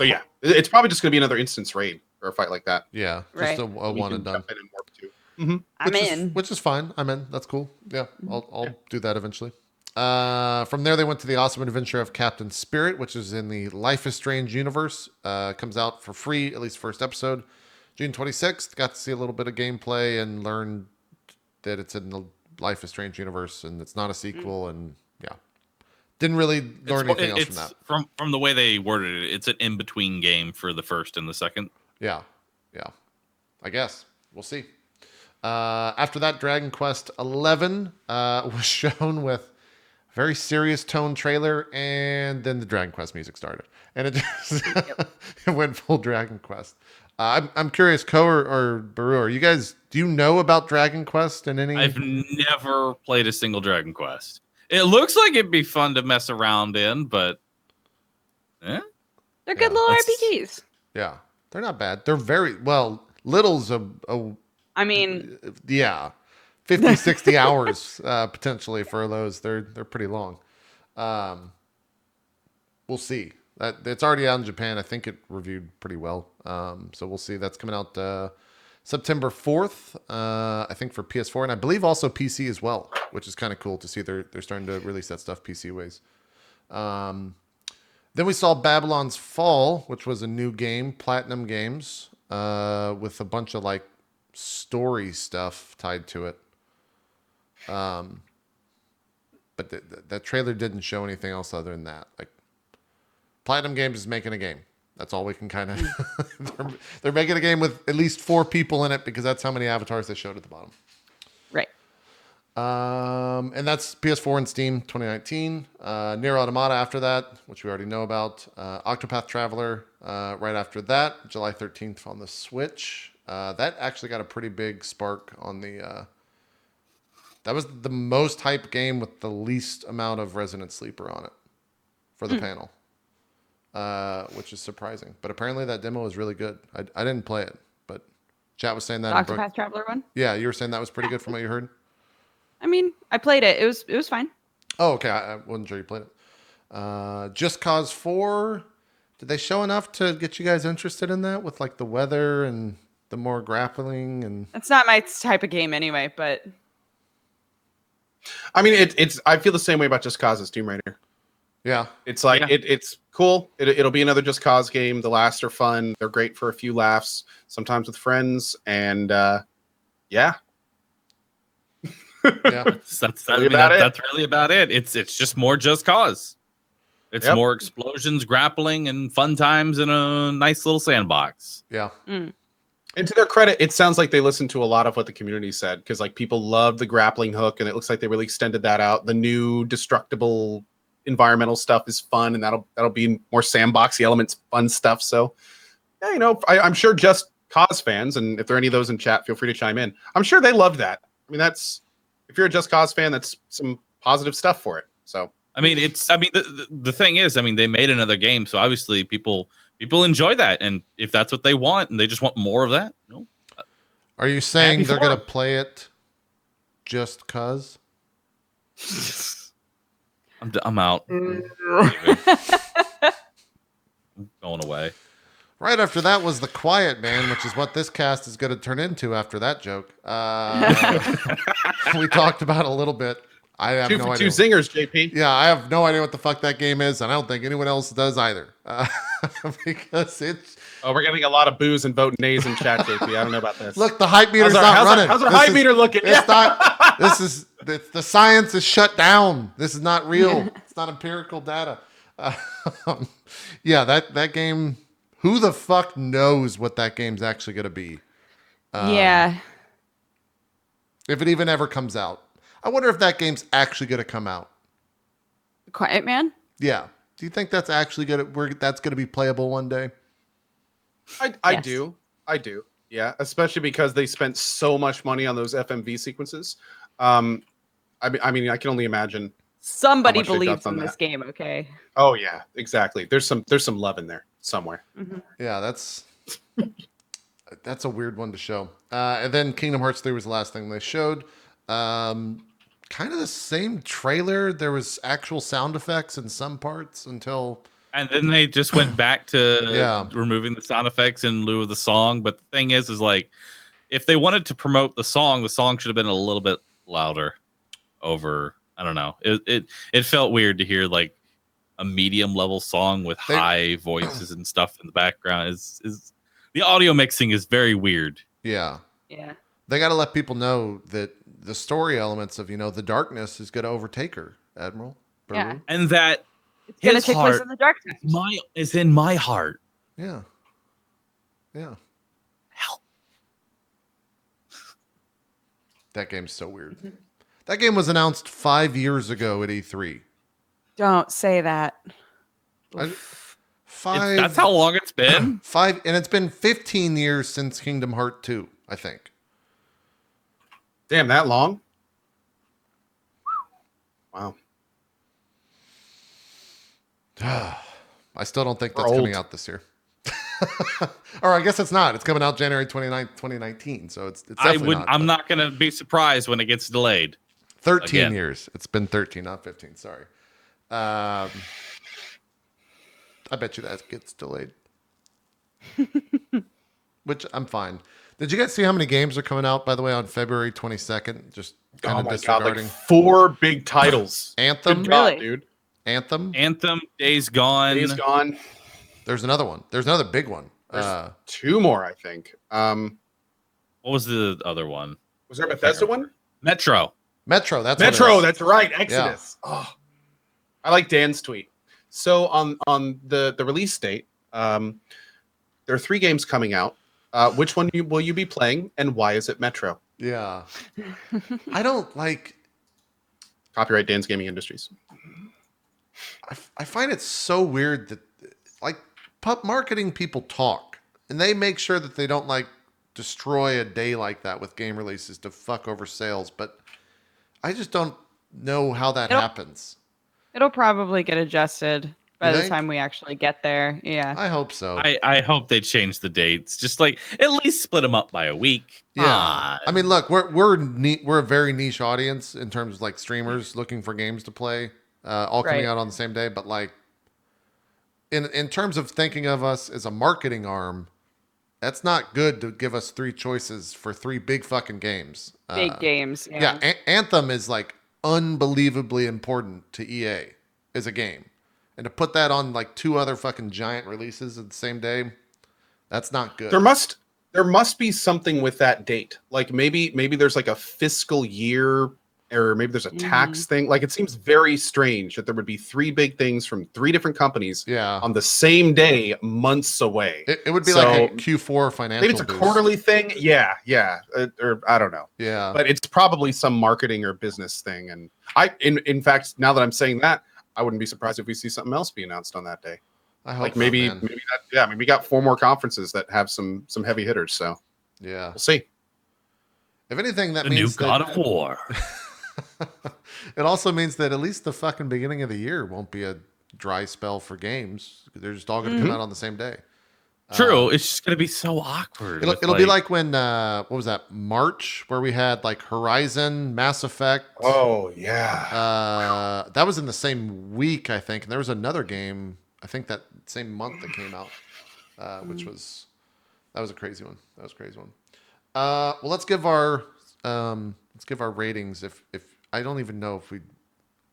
Speaker 3: yeah, it's probably just going to be another instance raid or a fight like that.
Speaker 1: Yeah,
Speaker 4: Right.
Speaker 1: just a one and done.
Speaker 4: I'm in.
Speaker 1: Which is fine. I'm in. That's cool. Yeah, I'll do that eventually. From there, they went to the awesome adventure of Captain Spirit, which is in the Life is Strange universe. Comes out for free, at least first episode, June 26th. Got to see a little bit of gameplay and learn that it's in the Life is Strange universe and it's not a sequel. And yeah, didn't really learn anything else from that.
Speaker 2: From the way they worded it, it's an in between game for the first and the second.
Speaker 1: Yeah. I guess we'll see. After that, Dragon Quest 11 was shown with very serious tone trailer, and then the Dragon Quest music started, and it just it went full Dragon Quest. I'm curious, Ko or Baru, do you know about Dragon Quest and any?
Speaker 2: I've never played a single Dragon Quest. It looks like it'd be fun to mess around in, but
Speaker 4: They're good little RPGs.
Speaker 1: Yeah, they're not bad. They're very well. Little's
Speaker 4: I mean,
Speaker 1: yeah, 50, 60 hours potentially for those. They're pretty long. We'll see. It's already out in Japan. I think it reviewed pretty well. So we'll see. That's coming out September 4th, I think, for PS4, and I believe also PC as well, which is kind of cool to see. They're starting to release that stuff PC ways. Then we saw Babylon's Fall, which was a new game, Platinum Games, with a bunch of like story stuff tied to it. But that trailer didn't show anything else other than that. Like, Platinum Games is making a game. That's all we can kind of. They're making a game with at least 4 people in it because that's how many avatars they showed at the bottom.
Speaker 4: Right.
Speaker 1: And that's PS4 and Steam 2019. Nier Automata after that, which we already know about. Octopath Traveler right after that, July 13th on the Switch. That actually got a pretty big spark on the. That was the most hyped game with the least amount of Resident Sleeper on it for the panel, which is surprising. But apparently that demo is really good. I didn't play it, but chat was saying that.
Speaker 4: Octopath Traveler one?
Speaker 1: Yeah, you were saying that was pretty good from what you heard.
Speaker 4: I mean, I played it. It was fine.
Speaker 1: Oh, okay. I wasn't sure you played it. Just Cause 4. Did they show enough to get you guys interested in that with like the weather and the more grappling? And
Speaker 4: It's not my type of game anyway, but
Speaker 3: I mean, it's. I feel the same way about Just Cause as Tomb Raider.
Speaker 1: Yeah,
Speaker 3: it's like it's cool. It'll be another Just Cause game. The last are fun. They're great for a few laughs, sometimes with friends, and yeah.
Speaker 2: That's really about it. It's just more Just Cause. It's more explosions, grappling, and fun times in a nice little sandbox.
Speaker 1: Yeah.
Speaker 3: And to their credit, it sounds like they listened to a lot of what the community said, because like people loved the grappling hook, and it looks like they really extended that out. The new destructible environmental stuff is fun, and that'll be more sandboxy elements, fun stuff. So, yeah, you know, I'm sure Just Cause fans, and if there are any of those in chat, feel free to chime in. I'm sure they loved that. I mean, that's if you're a Just Cause fan, that's some positive stuff for it. So,
Speaker 2: I mean, the thing is, I mean, they made another game, so obviously people enjoy that, and if that's what they want, and they just want more of that, no.
Speaker 1: Are you saying they're gonna play it just cause?
Speaker 2: I'm out. I'm going away.
Speaker 1: Right after that was The Quiet Man, which is what this cast is going to turn into after that joke. We talked about it a little bit. I have no idea.
Speaker 3: 2 zingers, JP.
Speaker 1: Yeah, I have no idea what the fuck that game is, and I don't think anyone else does either. Because it's...
Speaker 3: Oh, we're getting a lot of boos and vote nays in chat, JP. I don't know about this.
Speaker 1: Look, the hype meter's not running.
Speaker 3: How's our hype meter looking?
Speaker 1: It's not... The science is shut down. This is not real. It's not empirical data. Yeah, that game... Who the fuck knows what that game's actually going to be?
Speaker 4: Yeah.
Speaker 1: If it even ever comes out. I wonder if that game's actually going to come out.
Speaker 4: Quiet Man?
Speaker 1: Yeah. Do you think that's actually that's going to be playable one day?
Speaker 3: I do. Yeah, especially because they spent so much money on those FMV sequences. I mean, I can only imagine.
Speaker 4: Somebody believes in this game, okay?
Speaker 3: Oh yeah, exactly. There's some love in there somewhere.
Speaker 4: Mm-hmm.
Speaker 1: Yeah, that's a weird one to show. And then Kingdom Hearts 3 was the last thing they showed. Kind of the same trailer. There was actual sound effects in some parts until...
Speaker 2: And then they just went back to removing the sound effects in lieu of the song. But the thing is like, if they wanted to promote the song should have been a little bit louder over... I don't know. It felt weird to hear like a medium level song with high voices and stuff in the background. Is the audio mixing is very weird.
Speaker 1: Yeah.
Speaker 4: Yeah.
Speaker 1: They got to let people know that the story elements of, the darkness is going to overtake her, Admiral.
Speaker 4: Yeah.
Speaker 2: And that
Speaker 4: it's going to take place in the darkness.
Speaker 2: Is in my heart.
Speaker 1: Yeah. Yeah.
Speaker 2: Hell.
Speaker 1: That game's so weird. Mm-hmm. That game was announced 5 years ago at E3.
Speaker 4: Don't say that.
Speaker 2: That's how long it's been?
Speaker 1: 5, and it's been 15 years since Kingdom Hearts 2, I think.
Speaker 3: Damn, that long? Wow.
Speaker 1: I still don't think that's coming out this year. Or I guess it's not. It's coming out January 29th, 2019. So it's definitely not.
Speaker 2: I'm not going to be surprised when it gets delayed.
Speaker 1: 13 years. It's been 13, not 15. Sorry. I bet you that gets delayed. Which I'm fine. Did you guys see how many games are coming out, by the way, on February 22nd? Just kind of disregarding.
Speaker 3: God, like 4 big titles.
Speaker 1: Anthem?
Speaker 3: Good God, dude.
Speaker 1: Anthem?
Speaker 2: Days Gone.
Speaker 3: Days Gone.
Speaker 1: There's another one. There's another big one.
Speaker 3: There's 2 more, I think.
Speaker 2: What was the other one?
Speaker 3: Was there a Bethesda one?
Speaker 2: Metro.
Speaker 1: That's
Speaker 3: right. Exodus. Yeah. Oh, I like Dan's tweet. So on the release date, there are 3 games coming out. Which one will you be playing, and why is it Metro?
Speaker 1: Yeah. I don't like...
Speaker 3: Copyright Dan's Gaming Industries.
Speaker 1: I find it so weird that like marketing people talk, and they make sure that they don't like destroy a day like that with game releases to fuck over sales, but I just don't know how that happens.
Speaker 4: It'll probably get adjusted by the time we actually get there. Yeah.
Speaker 1: I hope so.
Speaker 2: I hope they change the dates. Just like at least split them up by a week.
Speaker 1: Yeah. I mean, look, we're a very niche audience in terms of like streamers looking for games to play. all coming
Speaker 4: Right.
Speaker 1: out on the same day. But like, in terms of thinking of us as a marketing arm, that's not good to give us 3 choices for 3 big fucking games.
Speaker 4: Big games.
Speaker 1: Yeah, Anthem is like unbelievably important to EA as a game. And to put that on like 2 other fucking giant releases at the same day, that's not good.
Speaker 3: There must be something with that date. Like maybe there's like a fiscal year, or maybe there's a tax thing. Like it seems very strange that there would be 3 big things from 3 different companies on the same day, months away.
Speaker 1: It would be like a Q4 financial
Speaker 3: Maybe it's a
Speaker 1: boost.
Speaker 3: quarterly thing. Yeah. Or I don't know.
Speaker 1: Yeah.
Speaker 3: But it's probably some marketing or business thing. And in fact, now that I'm saying that, I wouldn't be surprised if we see something else be announced on that day.
Speaker 1: I hope
Speaker 3: like maybe
Speaker 1: so, man.
Speaker 3: maybe we got 4 more conferences that have some heavy hitters. So
Speaker 1: yeah,
Speaker 3: we'll see.
Speaker 1: If anything, that
Speaker 2: The
Speaker 1: means
Speaker 2: new God of War.
Speaker 1: It also means that at least the fucking beginning of the year won't be a dry spell for games. They're just all going to come out on the same day.
Speaker 2: True. It's just going to be so awkward.
Speaker 1: It'll be like when what was that, March, where we had like Horizon, Mass Effect.
Speaker 3: Oh yeah.
Speaker 1: That was in the same week, I think, and there was another game I think that same month that came out, which was a crazy one. That was a crazy one. Well, let's give our ratings. If I don't even know if we,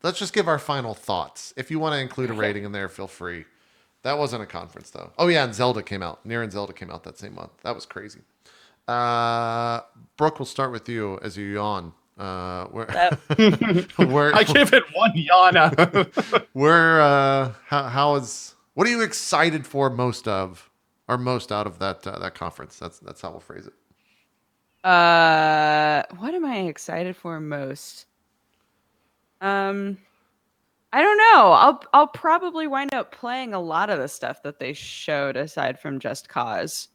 Speaker 1: let's just give our final thoughts. If you want to include a rating in there, feel free. That wasn't a conference though. Oh yeah, and Zelda came out. Nier and Zelda came out that same month. That was crazy. Brooke, we'll start with you as you yawn. Where
Speaker 3: I give it 1 yawn.
Speaker 1: What are you excited for most out of that conference? That's how we'll phrase it.
Speaker 4: What am I excited for most? I don't know. I'll probably wind up playing a lot of the stuff that they showed aside from Just Cause.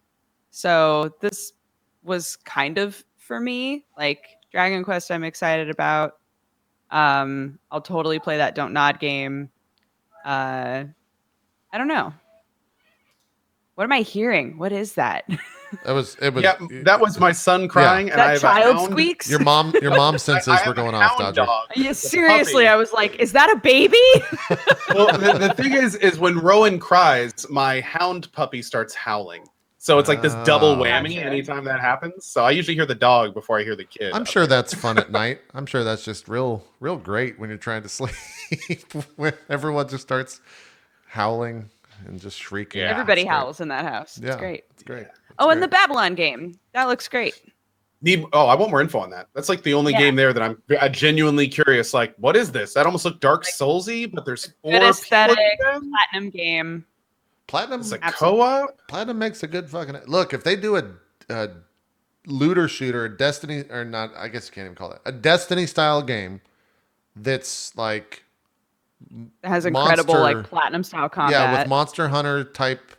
Speaker 4: So this was kind of for me, like Dragon Quest I'm excited about. I'll totally play that Don't Nod game. I don't know. What am I hearing? What is that?
Speaker 1: It was
Speaker 3: Yeah, that was my son crying, and
Speaker 4: That
Speaker 3: I have
Speaker 4: child
Speaker 3: a hound.
Speaker 4: squeaks?
Speaker 1: Your mom senses were going off, Dodger.
Speaker 4: Yeah, seriously, I was like, is that a baby?
Speaker 3: Well, the thing is when Rowan cries, my hound puppy starts howling. So it's like this double whammy anytime that happens. So I usually hear the dog before I hear the kid.
Speaker 1: I'm sure that's fun at night. I'm sure that's just real great when you're trying to sleep. When everyone just starts howling and just shrieking.
Speaker 4: Yeah. Everybody howls in that house. It's
Speaker 1: Yeah,
Speaker 4: great.
Speaker 1: It's great.
Speaker 4: And the Babylon game. That looks great.
Speaker 3: I want more info on that. That's like the only game there that I'm genuinely curious. Like, what is this? That almost looked Dark Soulsy, but there's 4
Speaker 4: Good aesthetic,
Speaker 3: people.
Speaker 4: platinum game.
Speaker 1: Platinum,
Speaker 3: it's a co-op.
Speaker 1: Platinum makes a good fucking look. If they do a looter shooter, a Destiny or not, I guess you can't even call that a Destiny style game. That's like
Speaker 4: It has incredible like platinum style combat.
Speaker 1: Yeah, with Monster Hunter type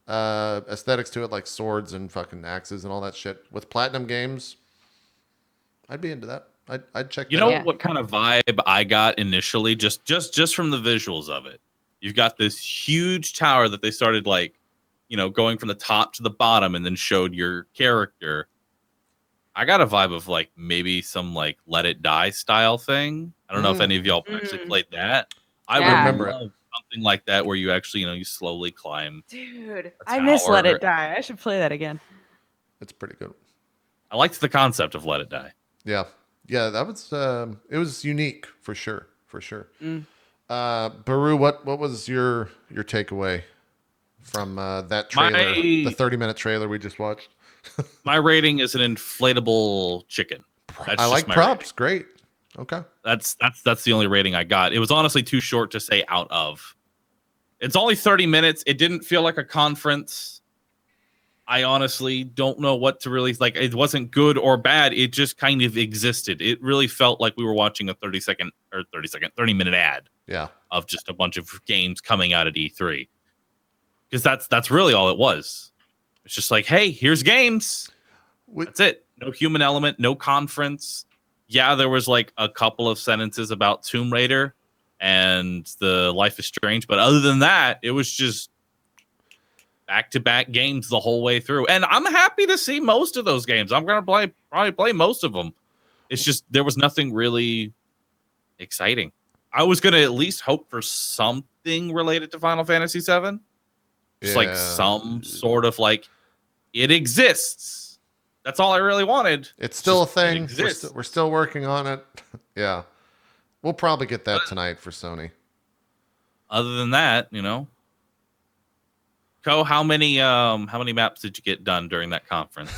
Speaker 1: aesthetics to it, like swords and fucking axes and all that shit. With Platinum games, I'd be into that. I'd check.
Speaker 2: You know what kind of vibe I got initially, just from the visuals of it. You've got this huge tower that they started like, going from the top to the bottom, and then showed your character. I got a vibe of like maybe some like Let It Die style thing. I don't know if any of y'all actually played that. I remember something like that where you actually, you slowly climb.
Speaker 4: Dude, I miss Let It Die. I should play that again.
Speaker 1: It's pretty good.
Speaker 2: I liked the concept of Let It Die.
Speaker 1: Yeah, that was it was unique for sure. Baru, what was your takeaway from that trailer, the 30-minute trailer we just watched?
Speaker 2: My rating is an inflatable chicken.
Speaker 1: I like props. Rating. Great. Okay.
Speaker 2: That's the only rating I got. It was honestly too short to say out of. It's only 30 minutes. It didn't feel like a conference. I honestly don't know what to really like. It wasn't good or bad. It just kind of existed. It really felt like we were watching a 30-minute ad.
Speaker 1: Yeah.
Speaker 2: Of just a bunch of games coming out at E3. Because that's really all it was. It's just like, hey, here's games. That's it. No human element, no conference. Yeah, there was like a couple of sentences about Tomb Raider and the Life is Strange, but other than that, it was just back-to-back games the whole way through. And I'm happy to see most of those games. I'm gonna probably play most of them. It's just there was nothing really exciting. I was gonna at least hope for something related to Final Fantasy VII. Just like some sort of like it exists. That's all I really wanted.
Speaker 1: It's still
Speaker 2: Just,
Speaker 1: a thing.
Speaker 2: It exists.
Speaker 1: We're still working on it. Yeah. We'll probably get that tonight for Sony.
Speaker 2: Other than that, you know. Ko, how many maps did you get done during that conference?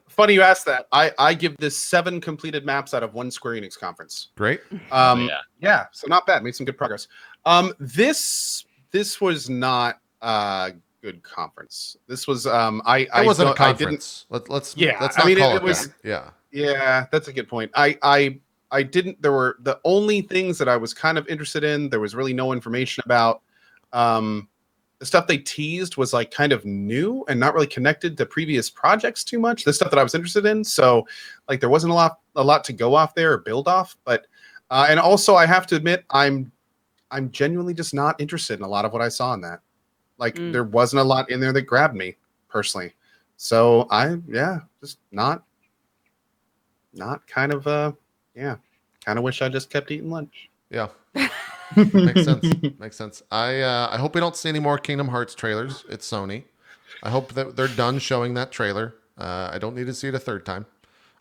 Speaker 3: Funny you asked that. I give this 7 completed maps out of 1 Square Enix conference.
Speaker 1: Great.
Speaker 3: Yeah, so not bad. Made some good progress. This was not a good conference. This was
Speaker 1: it wasn't a conference. Let's not call it that.
Speaker 3: Yeah, that's a good point. I didn't. There were the only things that I was kind of interested in. There was really no information about. The stuff they teased was like kind of new and not really connected to previous projects too much. The stuff that I was interested in, so like there wasn't a lot to go off there or build off. But and also I have to admit I'm genuinely just not interested in a lot of what I saw in that. Like there wasn't a lot in there that grabbed me personally. So just not kind of kind of wish I just kept eating lunch.
Speaker 1: Yeah. Makes sense. Makes sense. I hope we don't see any more Kingdom Hearts trailers. It's Sony. I hope that they're done showing that trailer. I don't need to see it a third time.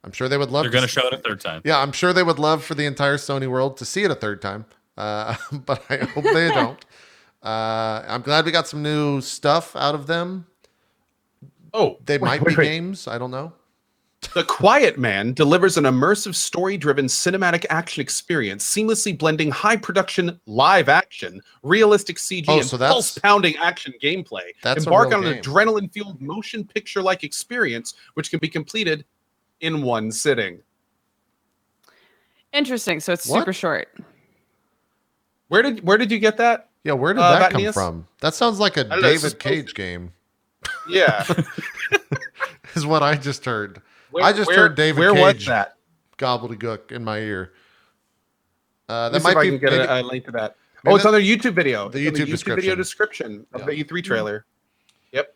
Speaker 1: I'm sure they would love.
Speaker 2: They're going to show it a third time.
Speaker 1: Yeah, I'm sure they would love for the entire Sony world to see it a third time. But I hope they don't. I'm glad we got some new stuff out of them.
Speaker 3: Oh,
Speaker 1: they might be games. I don't know.
Speaker 3: The Quiet Man delivers an immersive, story-driven cinematic action experience, seamlessly blending high-production live action, realistic CG, and pulse-pounding action gameplay. Embark on an adrenaline-fueled motion picture-like experience, which can be completed in one sitting.
Speaker 4: Interesting. So it's super short.
Speaker 3: Where did you get that?
Speaker 1: Yeah, where did that come from? That sounds like a David Cage game.
Speaker 3: Yeah,
Speaker 1: is what I just heard. I just heard David Cage.
Speaker 3: Where was that?
Speaker 1: Gobbledygook in my ear.
Speaker 3: That might be. Get a link to that. Oh, it's on their YouTube video.
Speaker 1: The YouTube
Speaker 3: video description of the E3 trailer. Yep.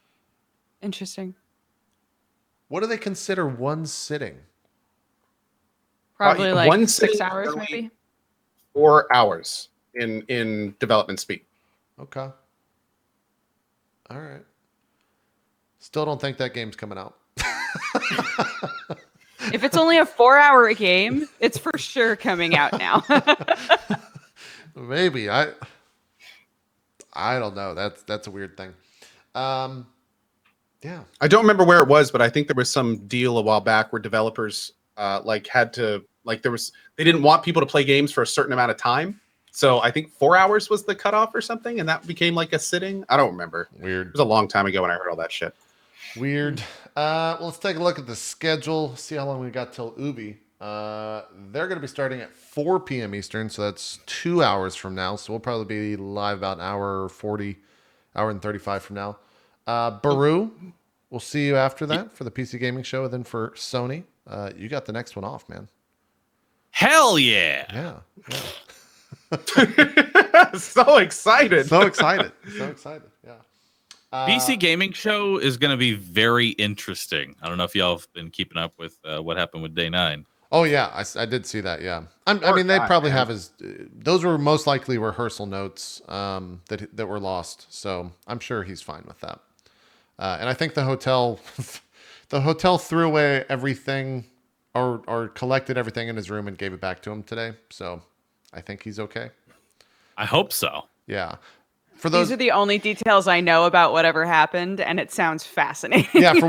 Speaker 4: Interesting.
Speaker 1: What do they consider one sitting?
Speaker 4: Probably like
Speaker 3: one
Speaker 4: 6 hours, maybe.
Speaker 3: 4 hours in development speed.
Speaker 1: Okay. All right. Still don't think that game's coming out.
Speaker 4: If it's only a 4-hour game, it's for sure coming out now.
Speaker 1: Maybe. I don't know. That's a weird thing. Yeah.
Speaker 3: I don't remember where it was, but I think there was some deal a while back where developers had to they didn't want people to play games for a certain amount of time. So I think 4 hours was the cutoff or something, and that became like a sitting. I don't remember.
Speaker 1: Weird.
Speaker 3: It was a long time ago when I heard all that shit.
Speaker 1: Weird. Well, let's take a look at the schedule. See how long we got till Ubi. They're going to be starting at 4 p.m. Eastern, so that's 2 hours from now. So we'll probably be live about an hour 40, hour and 35 from now. Baru, we'll see you after that for the PC Gaming Show. And then for Sony, you got the next one off, man.
Speaker 2: Hell yeah.
Speaker 1: Yeah.
Speaker 3: So excited.
Speaker 1: So excited. So excited. Yeah.
Speaker 2: PC Gaming Show is going to be very interesting. I don't know if y'all have been keeping up with what happened with Day 9.
Speaker 1: Oh, yeah. I did see that, yeah. I mean, they probably have those were most likely rehearsal notes that were lost. So I'm sure he's fine with that. And I think the hotel threw away everything or collected everything in his room and gave it back to him today. So I think he's okay.
Speaker 2: I hope so.
Speaker 1: Yeah.
Speaker 4: These are the only details I know about whatever happened, and it sounds fascinating.
Speaker 1: Yeah, for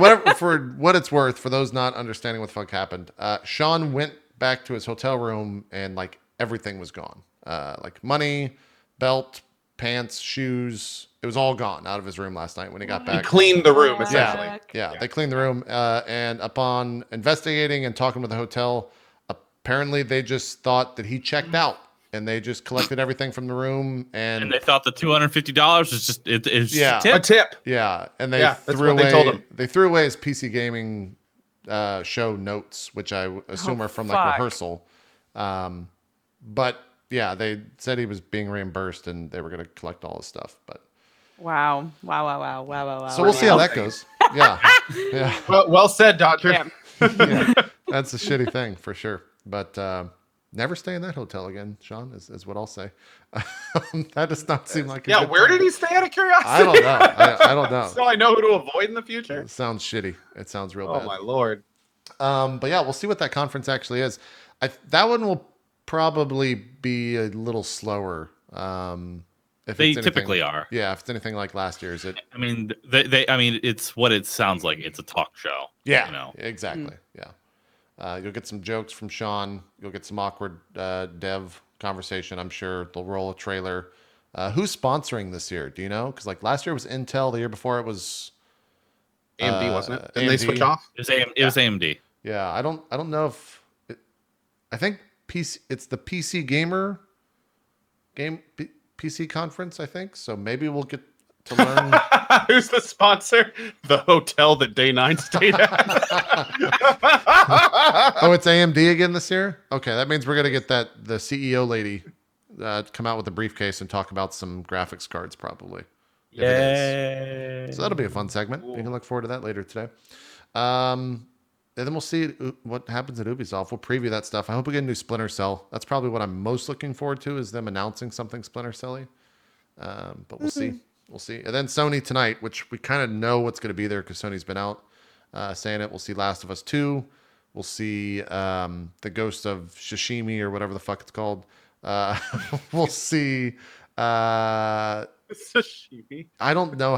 Speaker 1: what it's worth, for those not understanding what the fuck happened, Sean went back to his hotel room and like everything was gone. Like money, belt, pants, shoes, it was all gone out of his room last night when he got back.
Speaker 3: He cleaned the room, essentially.
Speaker 1: Yeah, they cleaned the room, and upon investigating and talking with the hotel, apparently they just thought that he checked out. And they just collected everything from the room, and
Speaker 2: they thought the $250 was just
Speaker 3: a tip.
Speaker 1: Yeah, and they threw away. They told him. They threw away his PC Gaming show notes, which I assume are from like rehearsal. But yeah, they said he was being reimbursed, and they were going to collect all his stuff. But
Speaker 4: wow.
Speaker 1: So we'll see how that goes. Yeah, yeah.
Speaker 3: Well said, Doctor.
Speaker 1: Yeah, that's a shitty thing for sure. But Never stay in that hotel again, Sean, is what I'll say. That does not seem like a
Speaker 3: Yeah,
Speaker 1: good
Speaker 3: where
Speaker 1: time.
Speaker 3: did he stay out of curiosity?
Speaker 1: I don't know. I don't know.
Speaker 3: So I know who to avoid in the future.
Speaker 1: It sounds shitty. It sounds real
Speaker 3: Oh
Speaker 1: bad.
Speaker 3: my lord.
Speaker 1: But yeah, we'll see what that conference actually is. That one will probably be a little slower. If
Speaker 2: They
Speaker 1: it's anything,
Speaker 2: typically are.
Speaker 1: Yeah, if it's anything like last year's,
Speaker 2: I mean, I mean, it's what it sounds like. It's a talk show.
Speaker 1: Yeah,
Speaker 2: you know,
Speaker 1: exactly. Yeah. You'll get some jokes from Sean. You'll get some awkward dev conversation. I'm sure they'll roll a trailer. Who's sponsoring this year? Do you know? Because like last year was Intel. The year before it was
Speaker 3: AMD, wasn't it? Didn't
Speaker 1: AMD.
Speaker 3: they switch off?
Speaker 2: It was AMD.
Speaker 1: Yeah, I don't know if I think PC. It's the PC Gamer PC conference. I think so. Maybe we'll get to learn.
Speaker 3: Who's the sponsor? The hotel that Day 9 stayed at.
Speaker 1: Oh, it's AMD again this year? Okay, that means we're going to get the CEO lady come out with a briefcase and talk about some graphics cards probably.
Speaker 2: Yeah.
Speaker 1: So that'll be a fun segment. You can look forward to that later today. And then we'll see what happens at Ubisoft. We'll preview that stuff. I hope we get a new Splinter Cell. That's probably what I'm most looking forward to is them announcing something Splinter Cell-y. But we'll see. We'll see. And then Sony tonight, which we kind of know what's going to be there because Sony's been out saying it. We'll see Last of Us 2. We'll see The Ghost of Shishimi or whatever the fuck it's called. We'll see.
Speaker 3: Sashimi.
Speaker 1: I don't know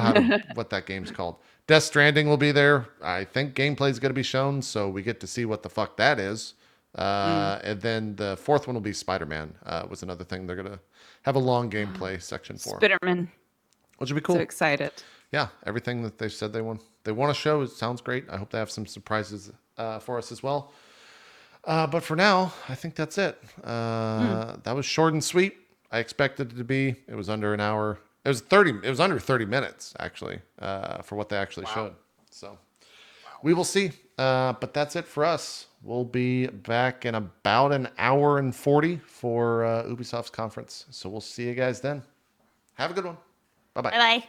Speaker 1: what that game's called. Death Stranding will be there. I think gameplay is going to be shown, so we get to see what the fuck that is. And then the fourth one will be Spider-Man. Was another thing they're going to have a long gameplay section for.
Speaker 4: Spider-Man.
Speaker 1: Which would be cool.
Speaker 4: So excited.
Speaker 1: Yeah, everything that they said they want to show sounds great. I hope they have some surprises for us as well. But for now, I think that's it. That was short and sweet. I expected it to be. It was under an hour. It was under 30 minutes actually for what they actually showed. So we will see. But that's it for us. We'll be back in about an hour and 40 for Ubisoft's conference. So we'll see you guys then. Have a good one. Bye-bye.
Speaker 11: Bye-bye.